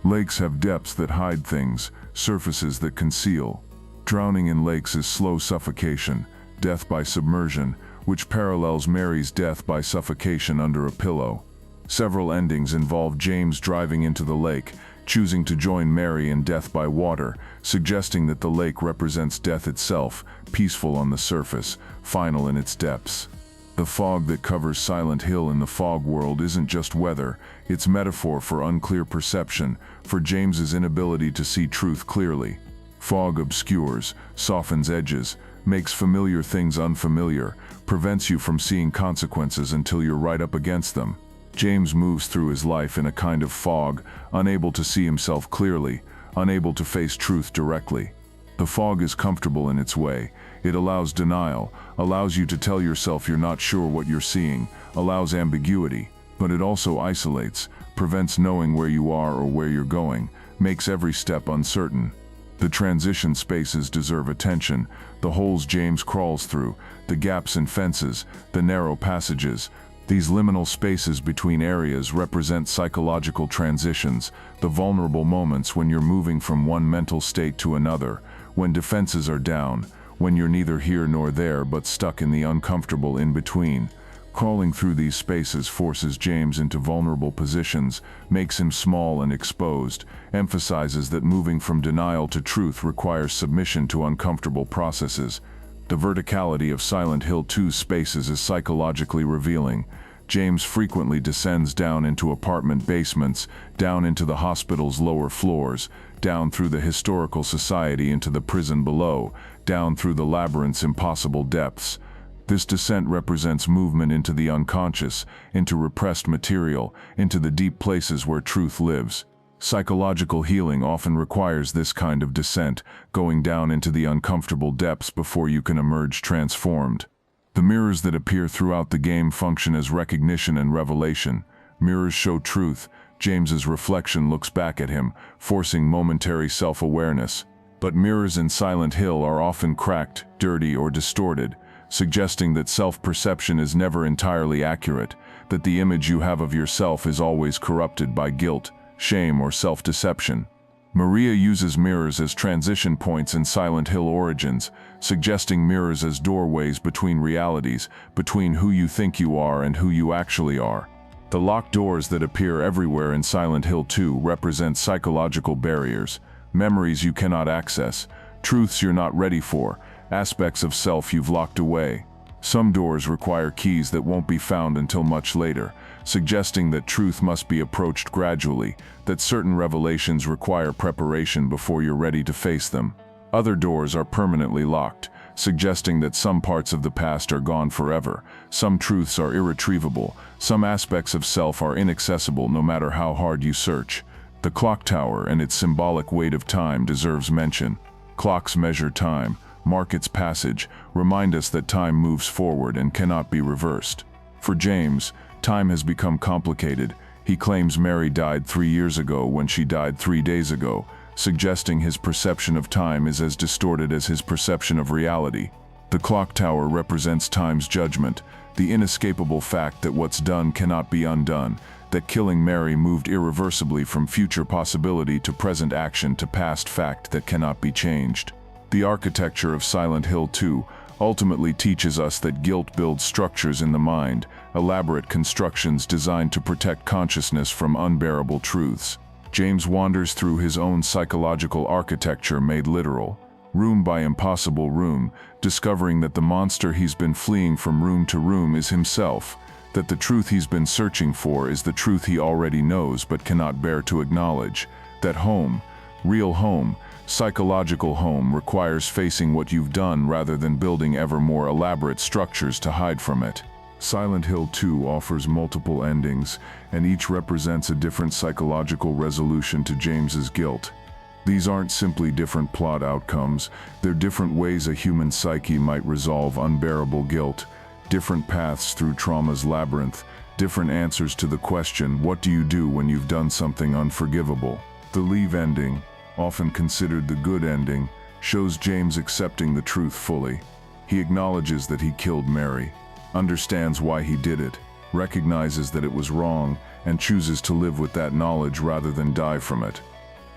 Lakes have depths that hide things, surfaces that conceal. Drowning in lakes is slow suffocation, death by submersion, which parallels Mary's death by suffocation under a pillow. Several endings involve James driving into the lake, choosing to join Mary in death by water, suggesting that the lake represents death itself, peaceful on the surface, final in its depths. The fog that covers Silent Hill in the fog world isn't just weather, it's metaphor for unclear perception, for James's inability to see truth clearly. Fog obscures, softens edges, makes familiar things unfamiliar, prevents you from seeing consequences until you're right up against them. James moves through his life in a kind of fog, unable to see himself clearly, unable to face truth directly. The fog is comfortable in its way. It allows denial, allows you to tell yourself you're not sure what you're seeing, allows ambiguity, but it also isolates, prevents knowing where you are or where you're going, makes every step uncertain. The transition spaces deserve attention, the holes James crawls through, the gaps in fences, the narrow passages. These liminal spaces between areas represent psychological transitions, the vulnerable moments when you're moving from one mental state to another, when defenses are down, when you're neither here nor there but stuck in the uncomfortable in-between. Crawling through these spaces forces James into vulnerable positions, makes him small and exposed, emphasizes that moving from denial to truth requires submission to uncomfortable processes. The verticality of Silent Hill 2's spaces is psychologically revealing. James frequently descends down into apartment basements, down into the hospital's lower floors, down through the historical society into the prison below, down through the labyrinth's impossible depths. This descent represents movement into the unconscious, into repressed material, into the deep places where truth lives. Psychological healing often requires this kind of descent, going down into the uncomfortable depths before you can emerge transformed. The mirrors that appear throughout the game function as recognition and revelation. Mirrors show truth. James's reflection looks back at him, forcing momentary self-awareness. But mirrors in Silent Hill are often cracked, dirty, or distorted, suggesting that self-perception is never entirely accurate, that the image you have of yourself is always corrupted by guilt, shame, or self-deception. Maria uses mirrors as transition points in Silent Hill Origins, suggesting mirrors as doorways between realities, between who you think you are and who you actually are. The locked doors that appear everywhere in Silent Hill 2 represent psychological barriers, memories you cannot access, truths you're not ready for, aspects of self you've locked away. Some doors require keys that won't be found until much later, suggesting that truth must be approached gradually, that certain revelations require preparation before you're ready to face them. Other doors are permanently locked, suggesting that some parts of the past are gone forever, some truths are irretrievable, some aspects of self are inaccessible no matter how hard you search. The clock tower and its symbolic weight of time deserves mention. Clocks measure time, mark its passage, remind us that time moves forward and cannot be reversed. For James, time has become complicated. He claims Mary died 3 years ago when she died 3 days ago, suggesting his perception of time is as distorted as his perception of reality. The clock tower represents time's judgment, the inescapable fact that what's done cannot be undone, that killing Mary moved irreversibly from future possibility to present action to past fact that cannot be changed. The architecture of Silent Hill 2 ultimately teaches us that guilt builds structures in the mind, elaborate constructions designed to protect consciousness from unbearable truths. James wanders through his own psychological architecture made literal, room by impossible room, discovering that the monster he's been fleeing from room to room is himself, that the truth he's been searching for is the truth he already knows but cannot bear to acknowledge, that home, real home, psychological home requires facing what you've done rather than building ever more elaborate structures to hide from it. Silent Hill 2 offers multiple endings, and each represents a different psychological resolution to James's guilt. These aren't simply different plot outcomes, they're different ways a human psyche might resolve unbearable guilt, different paths through trauma's labyrinth, different answers to the question, what do you do when you've done something unforgivable? The Leave ending, often considered the good ending, shows James accepting the truth fully. He acknowledges that he killed Mary, understands why he did it, recognizes that it was wrong, and chooses to live with that knowledge rather than die from it.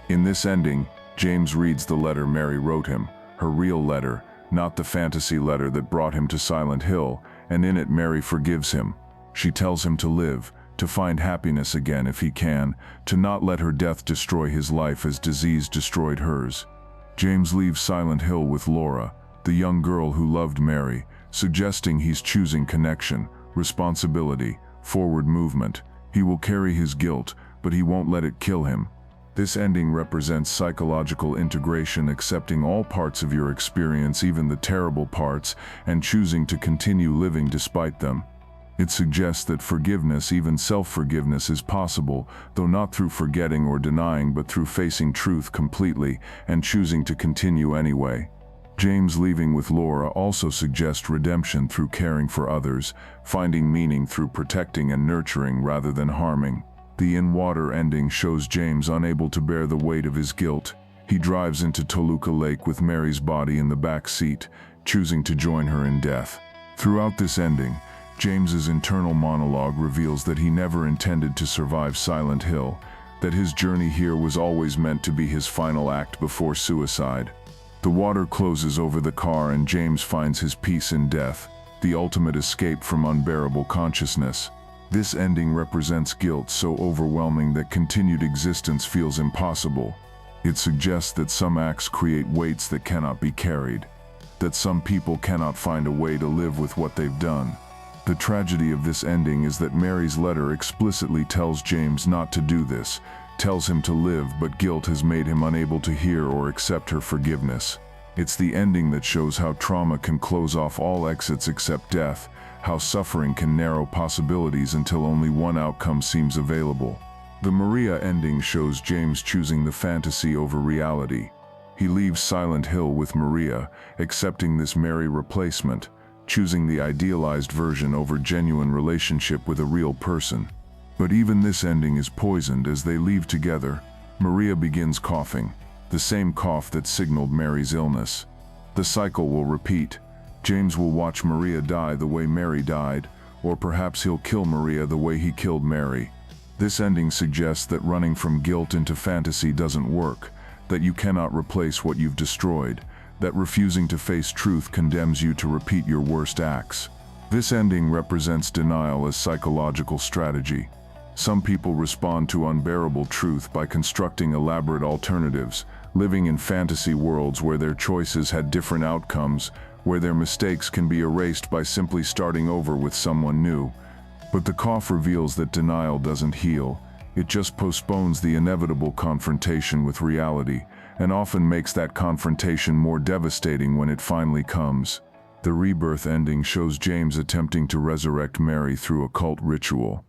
In this ending, James reads the letter Mary wrote him, her real letter, not the fantasy letter that brought him to Silent Hill, and in it Mary forgives him. She tells him to live, to find happiness again if he can, to not let her death destroy his life as disease destroyed hers. James leaves Silent Hill with Laura, the young girl who loved Mary, suggesting he's choosing connection, responsibility, forward movement. He will carry his guilt, but he won't let it kill him. This ending represents psychological integration, accepting all parts of your experience, even the terrible parts, and choosing to continue living despite them. It suggests that forgiveness, even self-forgiveness, is possible, though not through forgetting or denying, but through facing truth completely and choosing to continue anyway. James leaving with Laura also suggests redemption through caring for others, finding meaning through protecting and nurturing rather than harming. The in-water ending shows James unable to bear the weight of his guilt. He drives into Toluca Lake with Mary's body in the back seat, choosing to join her in death. Throughout this ending, James's internal monologue reveals that he never intended to survive Silent Hill, that his journey here was always meant to be his final act before suicide. The water closes over the car and James finds his peace in death, the ultimate escape from unbearable consciousness. This ending represents guilt so overwhelming that continued existence feels impossible. It suggests that some acts create weights that cannot be carried, that some people cannot find a way to live with what they've done. The tragedy of this ending is that Mary's letter explicitly tells James not to do this, tells him to live, but guilt has made him unable to hear or accept her forgiveness. It's the ending that shows how trauma can close off all exits except death, how suffering can narrow possibilities until only one outcome seems available. The Maria ending shows James choosing the fantasy over reality. He leaves Silent Hill with Maria, accepting this Mary replacement, choosing the idealized version over genuine relationship with a real person. But even this ending is poisoned as they leave together. Maria begins coughing, the same cough that signaled Mary's illness. The cycle will repeat. James will watch Maria die the way Mary died, or perhaps he'll kill Maria the way he killed Mary. This ending suggests that running from guilt into fantasy doesn't work, that you cannot replace what you've destroyed, that refusing to face truth condemns you to repeat your worst acts. This ending represents denial as psychological strategy. Some people respond to unbearable truth by constructing elaborate alternatives, living in fantasy worlds where their choices had different outcomes, where their mistakes can be erased by simply starting over with someone new. But the cough reveals that denial doesn't heal. It just postpones the inevitable confrontation with reality, and often makes that confrontation more devastating when it finally comes. The Rebirth ending shows James attempting to resurrect Mary through a cult ritual.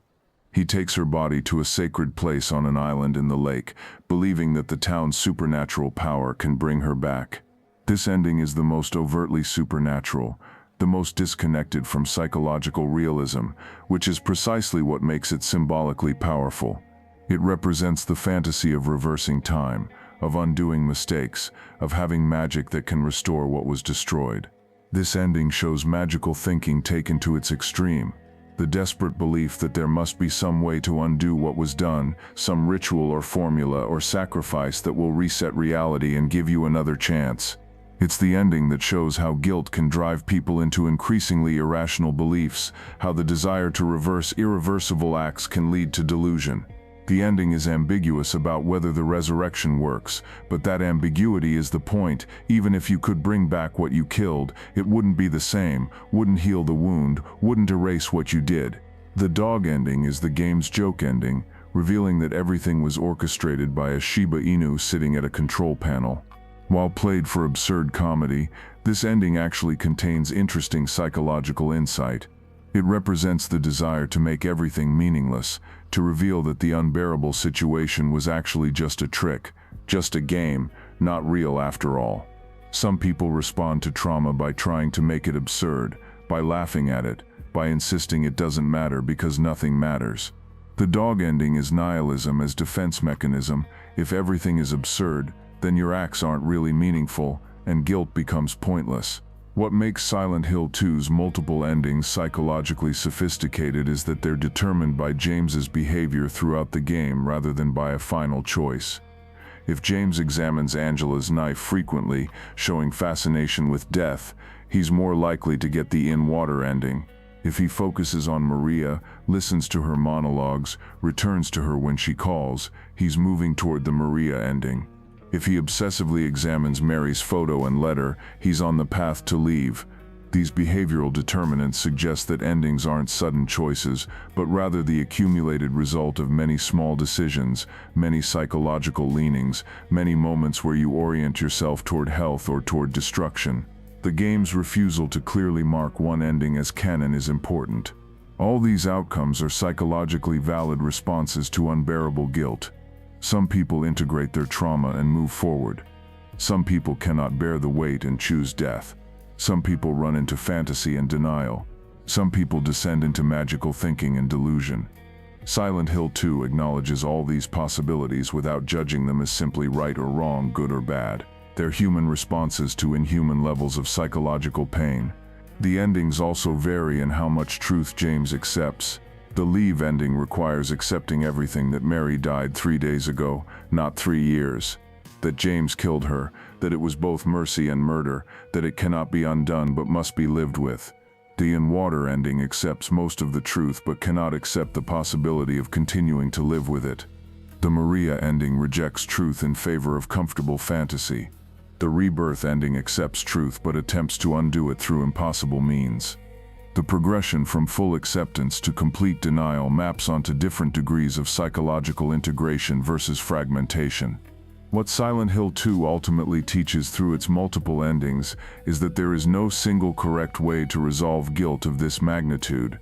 He takes her body to a sacred place on an island in the lake, believing that the town's supernatural power can bring her back. This ending is the most overtly supernatural, the most disconnected from psychological realism, which is precisely what makes it symbolically powerful. It represents the fantasy of reversing time, of undoing mistakes, of having magic that can restore what was destroyed. This ending shows magical thinking taken to its extreme. The desperate belief that there must be some way to undo what was done, some ritual or formula or sacrifice that will reset reality and give you another chance. It's the ending that shows how guilt can drive people into increasingly irrational beliefs, how the desire to reverse irreversible acts can lead to delusion. The ending is ambiguous about whether the resurrection works, but that ambiguity is the point. Even if you could bring back what you killed, it wouldn't be the same, wouldn't heal the wound, wouldn't erase what you did. The dog ending is the game's joke ending, revealing that everything was orchestrated by a Shiba Inu sitting at a control panel. While played for absurd comedy, this ending actually contains interesting psychological insight. It represents the desire to make everything meaningless, to reveal that the unbearable situation was actually just a trick, just a game, not real after all. Some people respond to trauma by trying to make it absurd, by laughing at it, by insisting it doesn't matter because nothing matters. The dog ending is nihilism as defense mechanism. If everything is absurd, then your acts aren't really meaningful, and guilt becomes pointless. What makes Silent Hill 2's multiple endings psychologically sophisticated is that they're determined by James's behavior throughout the game rather than by a final choice. If James examines Angela's knife frequently, showing fascination with death, he's more likely to get the in-water ending. If he focuses on Maria, listens to her monologues, returns to her when she calls, he's moving toward the Maria ending. If he obsessively examines Mary's photo and letter, he's on the path to leave. These behavioral determinants suggest that endings aren't sudden choices, but rather the accumulated result of many small decisions, many psychological leanings, many moments where you orient yourself toward health or toward destruction. The game's refusal to clearly mark one ending as canon is important. All these outcomes are psychologically valid responses to unbearable guilt. Some people integrate their trauma and move forward. Some people cannot bear the weight and choose death. Some people run into fantasy and denial. Some people descend into magical thinking and delusion. Silent Hill 2 acknowledges all these possibilities without judging them as simply right or wrong, good or bad. They're human responses to inhuman levels of psychological pain. The endings also vary in how much truth James accepts. The leave ending requires accepting everything, that Mary died 3 days ago, not 3 years. That James killed her, that it was both mercy and murder, that it cannot be undone but must be lived with. The in-water ending accepts most of the truth but cannot accept the possibility of continuing to live with it. The Maria ending rejects truth in favor of comfortable fantasy. The Rebirth ending accepts truth but attempts to undo it through impossible means. The progression from full acceptance to complete denial maps onto different degrees of psychological integration versus fragmentation. What Silent Hill 2 ultimately teaches through its multiple endings is that there is no single correct way to resolve guilt of this magnitude.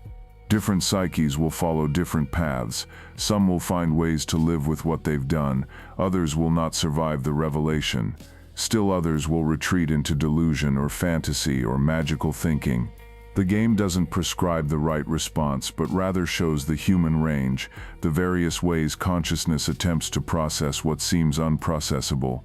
Different psyches will follow different paths. Some will find ways to live with what they've done, others will not survive the revelation. Still others will retreat into delusion or fantasy or magical thinking. The game doesn't prescribe the right response, but rather shows the human range, the various ways consciousness attempts to process what seems unprocessable.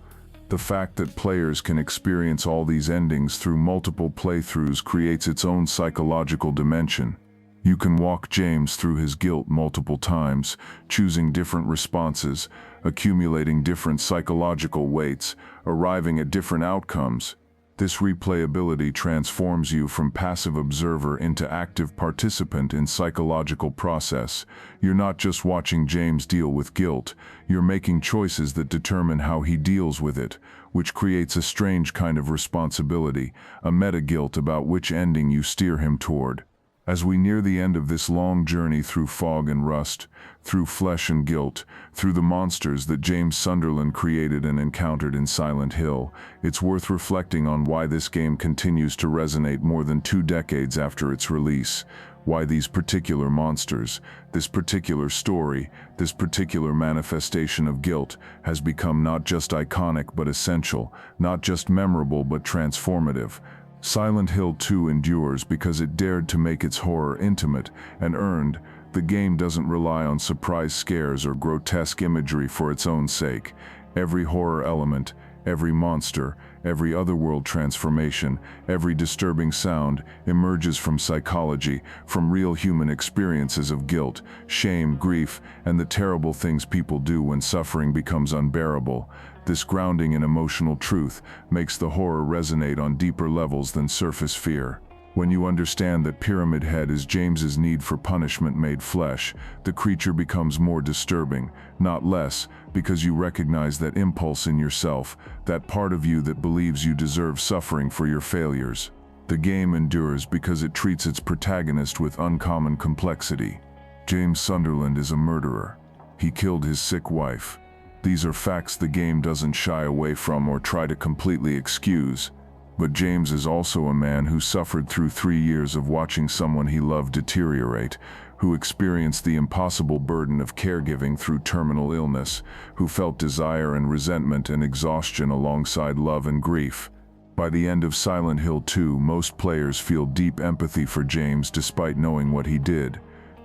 The fact that players can experience all these endings through multiple playthroughs creates its own psychological dimension. You can walk James through his guilt multiple times, choosing different responses, accumulating different psychological weights, arriving at different outcomes. This replayability transforms you from passive observer into active participant in psychological process. You're not just watching James deal with guilt, you're making choices that determine how he deals with it, which creates a strange kind of responsibility, a meta-guilt about which ending you steer him toward. As we near the end of this long journey through fog and rust, through flesh and guilt, through the monsters that James Sunderland created and encountered in Silent Hill, it's worth reflecting on why this game continues to resonate more than 2 decades after its release, why these particular monsters, this particular story, this particular manifestation of guilt has become not just iconic but essential, not just memorable but transformative. Silent Hill 2 endures because it dared to make its horror intimate and earned. The game doesn't rely on surprise scares or grotesque imagery for its own sake. Every horror element, every monster, every otherworld transformation, every disturbing sound emerges from psychology, from real human experiences of guilt, shame, grief, and the terrible things people do when suffering becomes unbearable. This grounding in emotional truth makes the horror resonate on deeper levels than surface fear. When you understand that Pyramid Head is James's need for punishment made flesh, the creature becomes more disturbing, not less, because you recognize that impulse in yourself, that part of you that believes you deserve suffering for your failures. The game endures because it treats its protagonist with uncommon complexity. James Sunderland is a murderer. He killed his sick wife. These are facts the game doesn't shy away from or try to completely excuse. But James is also a man who suffered through 3 years of watching someone he loved deteriorate, who experienced the impossible burden of caregiving through terminal illness, who felt desire and resentment and exhaustion alongside love and grief. By the end of Silent Hill 2, most players feel deep empathy for James despite knowing what he did.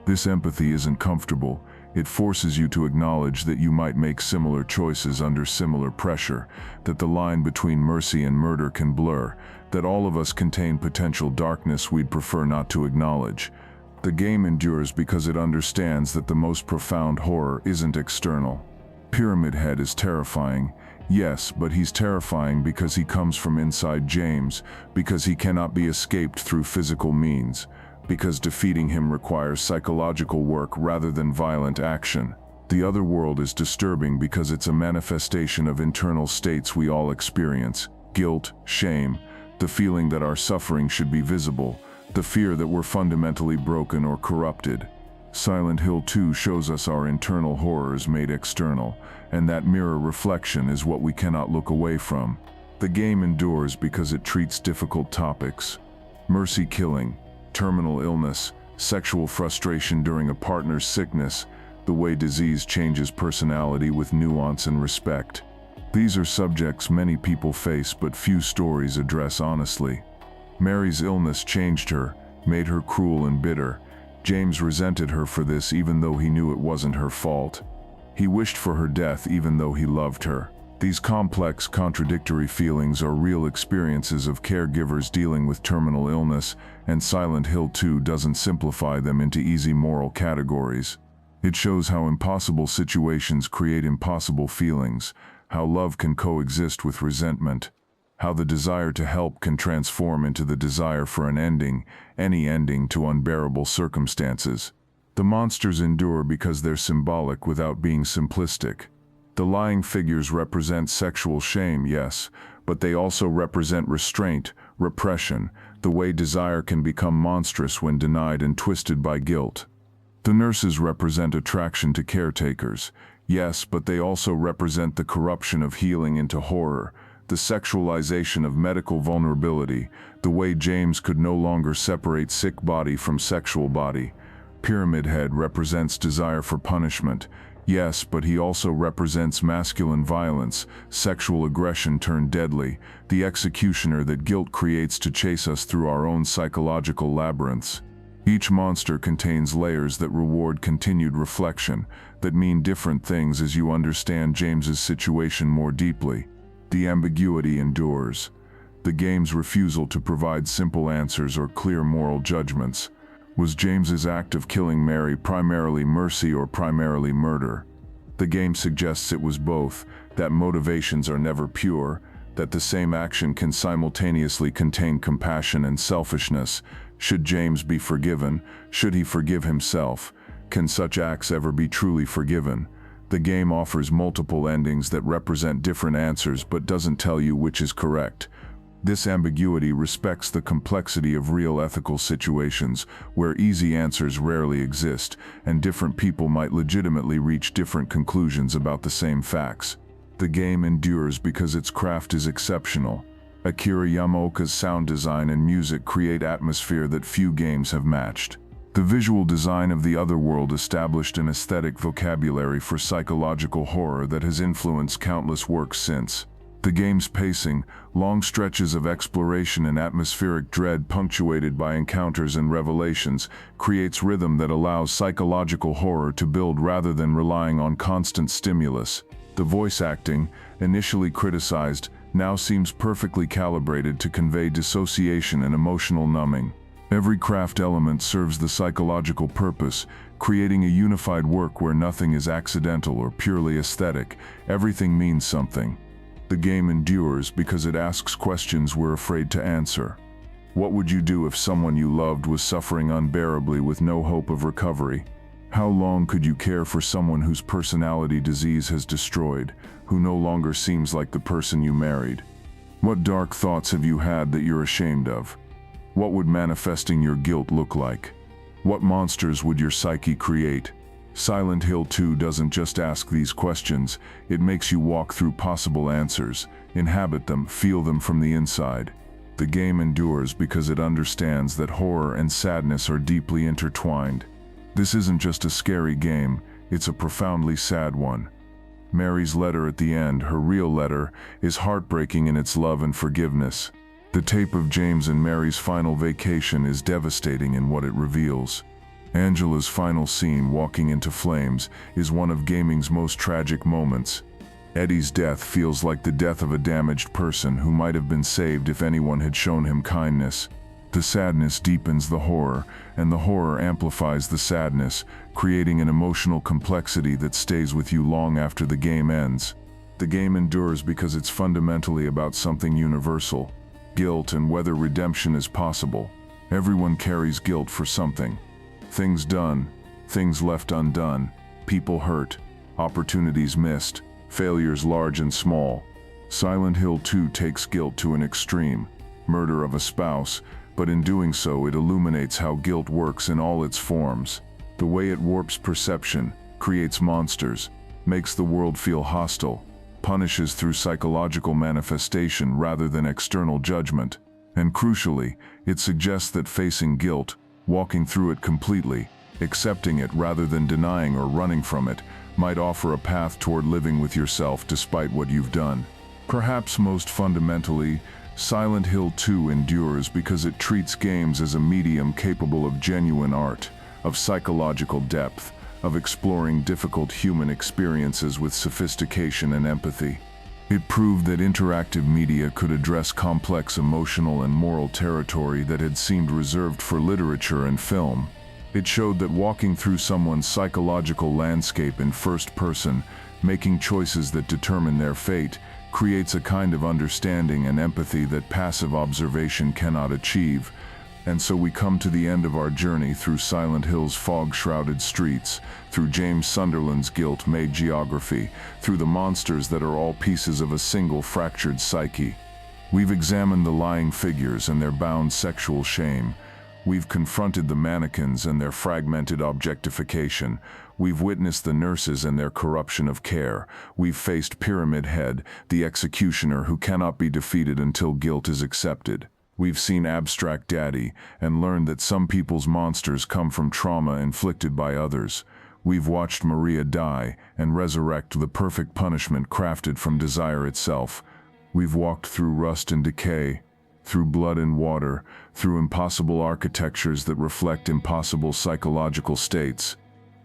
This empathy isn't comfortable. It forces you to acknowledge that you might make similar choices under similar pressure, that the line between mercy and murder can blur, that all of us contain potential darkness we'd prefer not to acknowledge. The game endures because it understands that the most profound horror isn't external. Pyramid Head is terrifying, yes, but he's terrifying because he comes from inside James, because he cannot be escaped through physical means, because defeating him requires psychological work rather than violent action. The Otherworld is disturbing because it's a manifestation of internal states we all experience: guilt, shame, the feeling that our suffering should be visible, the fear that we're fundamentally broken or corrupted. Silent Hill 2 shows us our internal horrors made external, and that mirror reflection is what we cannot look away from. The game endures because it treats difficult topics: mercy killing, terminal illness, sexual frustration during a partner's sickness, the way disease changes personality with nuance and respect. These are subjects many people face but few stories address honestly. Mary's illness changed her, made her cruel and bitter. James resented her for this even though he knew it wasn't her fault. He wished for her death even though he loved her. These complex, contradictory feelings are real experiences of caregivers dealing with terminal illness, and Silent Hill 2 doesn't simplify them into easy moral categories. It shows how impossible situations create impossible feelings, how love can coexist with resentment, how the desire to help can transform into the desire for an ending, any ending to unbearable circumstances. The monsters endure because they're symbolic without being simplistic. The lying figures represent sexual shame, yes, but they also represent restraint, repression, the way desire can become monstrous when denied and twisted by guilt. The nurses represent attraction to caretakers, yes, but they also represent the corruption of healing into horror, the sexualization of medical vulnerability, the way James could no longer separate sick body from sexual body. Pyramid Head represents desire for punishment, yes, but he also represents masculine violence, sexual aggression turned deadly, the executioner that guilt creates to chase us through our own psychological labyrinths. Each monster contains layers that reward continued reflection, that mean different things as you understand James's situation more deeply. The ambiguity endures. The game's refusal to provide simple answers or clear moral judgments. Was James's act of killing Mary primarily mercy or primarily murder? The game suggests it was both, that motivations are never pure, that the same action can simultaneously contain compassion and selfishness. Should James be forgiven? Should he forgive himself? Can such acts ever be truly forgiven? The game offers multiple endings that represent different answers but doesn't tell you which is correct. This ambiguity respects the complexity of real ethical situations, where easy answers rarely exist, and different people might legitimately reach different conclusions about the same facts. The game endures because its craft is exceptional. Akira Yamaoka's sound design and music create atmosphere that few games have matched. The visual design of the Otherworld established an aesthetic vocabulary for psychological horror that has influenced countless works since. The game's pacing, long stretches of exploration and atmospheric dread punctuated by encounters and revelations, creates rhythm that allows psychological horror to build rather than relying on constant stimulus. The voice acting, initially criticized, now seems perfectly calibrated to convey dissociation and emotional numbing. Every craft element serves the psychological purpose, creating a unified work where nothing is accidental or purely aesthetic. Everything means something. The game endures because it asks questions we're afraid to answer. What would you do if someone you loved was suffering unbearably with no hope of recovery? How long could you care for someone whose personality disease has destroyed, who no longer seems like the person you married? What dark thoughts have you had that you're ashamed of? What would manifesting your guilt look like? What monsters would your psyche create? Silent Hill 2 doesn't just ask these questions, it makes you walk through possible answers, inhabit them, feel them from the inside. The game endures because it understands that horror and sadness are deeply intertwined. This isn't just a scary game, it's a profoundly sad one. Mary's letter at the end, her real letter, is heartbreaking in its love and forgiveness. The tape of James and Mary's final vacation is devastating in what it reveals. Angela's final scene, walking into flames, is one of gaming's most tragic moments. Eddie's death feels like the death of a damaged person who might have been saved if anyone had shown him kindness. The sadness deepens the horror, and the horror amplifies the sadness, creating an emotional complexity that stays with you long after the game ends. The game endures because it's fundamentally about something universal: guilt and whether redemption is possible. Everyone carries guilt for something. Things done, things left undone, people hurt, opportunities missed, failures large and small. Silent Hill 2 takes guilt to an extreme: murder of a spouse, but in doing so it illuminates how guilt works in all its forms. The way it warps perception, creates monsters, makes the world feel hostile, punishes through psychological manifestation rather than external judgment. And crucially, it suggests that facing guilt, walking through it completely, accepting it rather than denying or running from it, might offer a path toward living with yourself despite what you've done. Perhaps most fundamentally, Silent Hill 2 endures because it treats games as a medium capable of genuine art, of psychological depth, of exploring difficult human experiences with sophistication and empathy. It proved that interactive media could address complex emotional and moral territory that had seemed reserved for literature and film. It showed that walking through someone's psychological landscape in first person, making choices that determine their fate, creates a kind of understanding and empathy that passive observation cannot achieve. And so we come to the end of our journey through Silent Hill's fog-shrouded streets, through James Sunderland's guilt-made geography, through the monsters that are all pieces of a single fractured psyche. We've examined the lying figures and their bound sexual shame. We've confronted the mannequins and their fragmented objectification. We've witnessed the nurses and their corruption of care. We've faced Pyramid Head, the executioner who cannot be defeated until guilt is accepted. We've seen Abstract Daddy and learned that some people's monsters come from trauma inflicted by others. We've watched Maria die and resurrect the perfect punishment crafted from desire itself. We've walked through rust and decay, through blood and water, through impossible architectures that reflect impossible psychological states.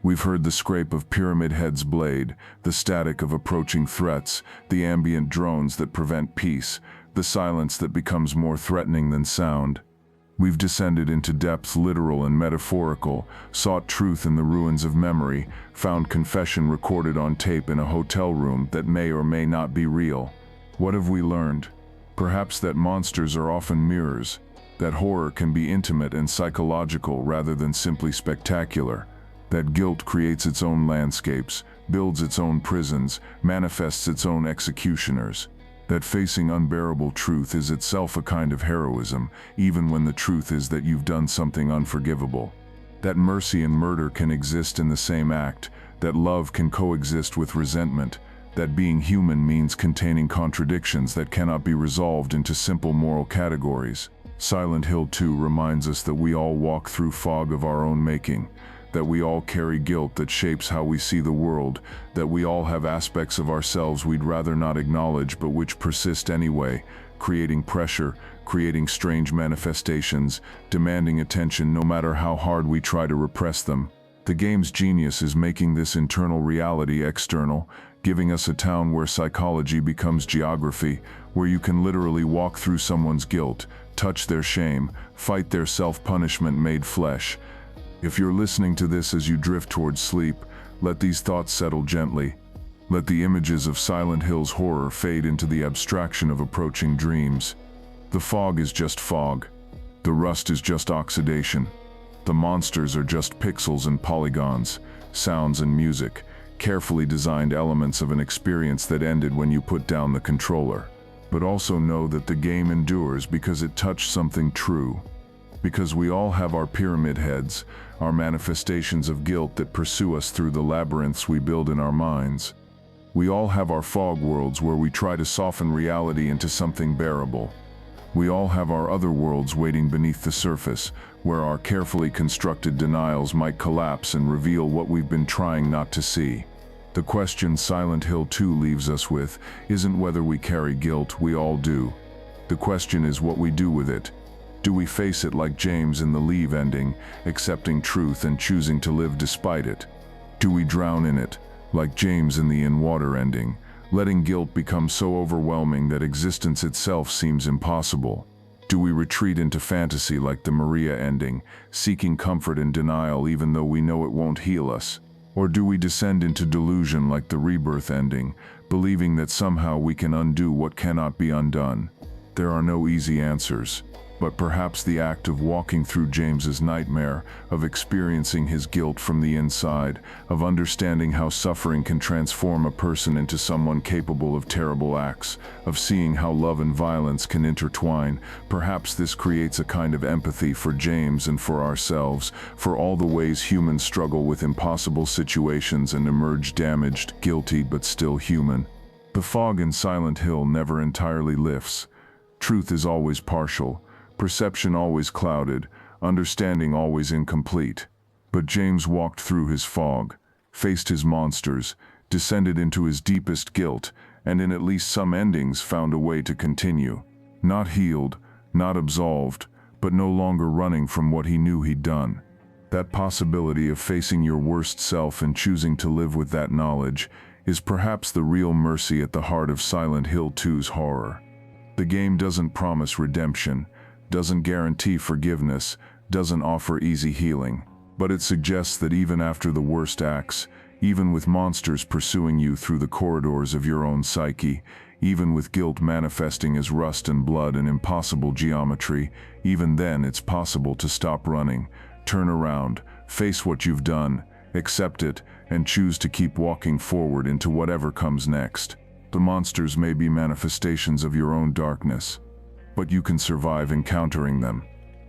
We've heard the scrape of Pyramid Head's blade, the static of approaching threats, the ambient drones that prevent peace, the silence that becomes more threatening than sound. We've descended into depths literal and metaphorical, sought truth in the ruins of memory, found confession recorded on tape in a hotel room that may or may not be real. What have we learned? Perhaps that monsters are often mirrors, that horror can be intimate and psychological rather than simply spectacular, that guilt creates its own landscapes, builds its own prisons, manifests its own executioners, that facing unbearable truth is itself a kind of heroism, even when the truth is that you've done something unforgivable, that mercy and murder can exist in the same act, that love can coexist with resentment, that being human means containing contradictions that cannot be resolved into simple moral categories. Silent Hill 2 reminds us that we all walk through fog of our own making, that we all carry guilt that shapes how we see the world, that we all have aspects of ourselves we'd rather not acknowledge but which persist anyway, creating pressure, creating strange manifestations, demanding attention no matter how hard we try to repress them. The game's genius is making this internal reality external, giving us a town where psychology becomes geography, where you can literally walk through someone's guilt, touch their shame, fight their self-punishment made flesh. If you're listening to this as you drift towards sleep, let these thoughts settle gently. Let the images of Silent Hill's horror fade into the abstraction of approaching dreams. The fog is just fog. The rust is just oxidation. The monsters are just pixels and polygons, sounds and music, carefully designed elements of an experience that ended when you put down the controller. But also know that the game endures because it touched something true. Because we all have our pyramid heads, our manifestations of guilt that pursue us through the labyrinths we build in our minds. We all have our fog worlds where we try to soften reality into something bearable. We all have our other worlds waiting beneath the surface, where our carefully constructed denials might collapse and reveal what we've been trying not to see. The question Silent Hill 2 leaves us with isn't whether we carry guilt, we all do. The question is what we do with it. Do we face it like James in the Leave ending, accepting truth and choosing to live despite it? Do we drown in it, like James in the In Water ending, letting guilt become so overwhelming that existence itself seems impossible? Do we retreat into fantasy like the Maria ending, seeking comfort in denial even though we know it won't heal us? Or do we descend into delusion like the Rebirth ending, believing that somehow we can undo what cannot be undone? There are no easy answers. But perhaps the act of walking through James's nightmare, of experiencing his guilt from the inside, of understanding how suffering can transform a person into someone capable of terrible acts, of seeing how love and violence can intertwine, perhaps this creates a kind of empathy for James and for ourselves, for all the ways humans struggle with impossible situations and emerge damaged, guilty, but still human. The fog in Silent Hill never entirely lifts. Truth is always partial. Perception always clouded, understanding always incomplete. But James walked through his fog, faced his monsters, descended into his deepest guilt, and in at least some endings found a way to continue. Not healed, not absolved, but no longer running from what he knew he'd done. That possibility of facing your worst self and choosing to live with that knowledge is perhaps the real mercy at the heart of Silent Hill 2's horror. The game doesn't promise redemption, doesn't guarantee forgiveness, doesn't offer easy healing, but it suggests that even after the worst acts, even with monsters pursuing you through the corridors of your own psyche, even with guilt manifesting as rust and blood and impossible geometry, even then it's possible to stop running, turn around, face what you've done, accept it, and choose to keep walking forward into whatever comes next. The monsters may be manifestations of your own darkness. but you can survive encountering them.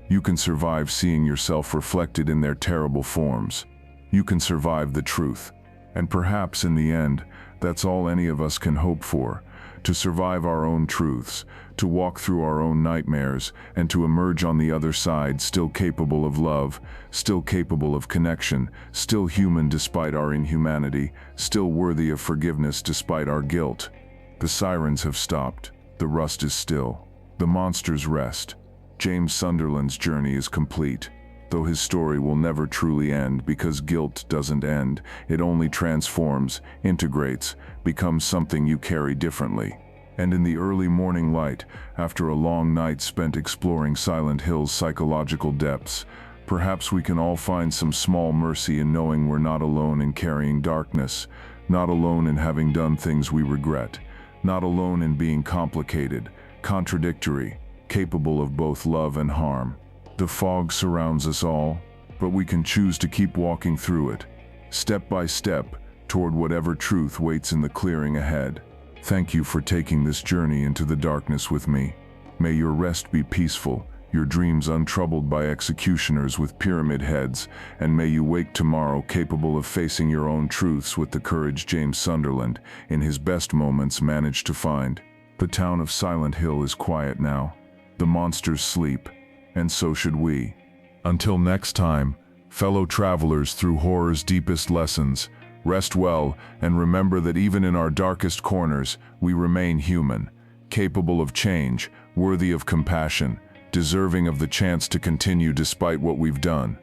You can survive seeing yourself reflected in their terrible forms. You can survive the truth. And perhaps in the end, that's all any of us can hope for, to survive our own truths, to walk through our own nightmares, and to emerge on the other side still capable of love, still capable of connection, still human despite our inhumanity, still worthy of forgiveness despite our guilt. The sirens have stopped. The rust is still. The monsters rest. James Sunderland's journey is complete. Though his story will never truly end because guilt doesn't end, it only transforms, integrates, becomes something you carry differently. And in the early morning light, after a long night spent exploring Silent Hill's psychological depths, perhaps we can all find some small mercy in knowing we're not alone in carrying darkness, not alone in having done things we regret, not alone in being complicated, contradictory, capable of both love and harm. The fog surrounds us all, but we can choose to keep walking through it, step by step, toward whatever truth waits in the clearing ahead. Thank you for taking this journey into the darkness with me. May your rest be peaceful, your dreams untroubled by executioners with pyramid heads, and may you wake tomorrow capable of facing your own truths with the courage James Sunderland, in his best moments, managed to find. The town of Silent Hill is quiet now. The monsters sleep. And so should we. Until next time, fellow travelers through horror's deepest lessons, rest well and remember that even in our darkest corners, we remain human, capable of change, worthy of compassion, deserving of the chance to continue despite what we've done.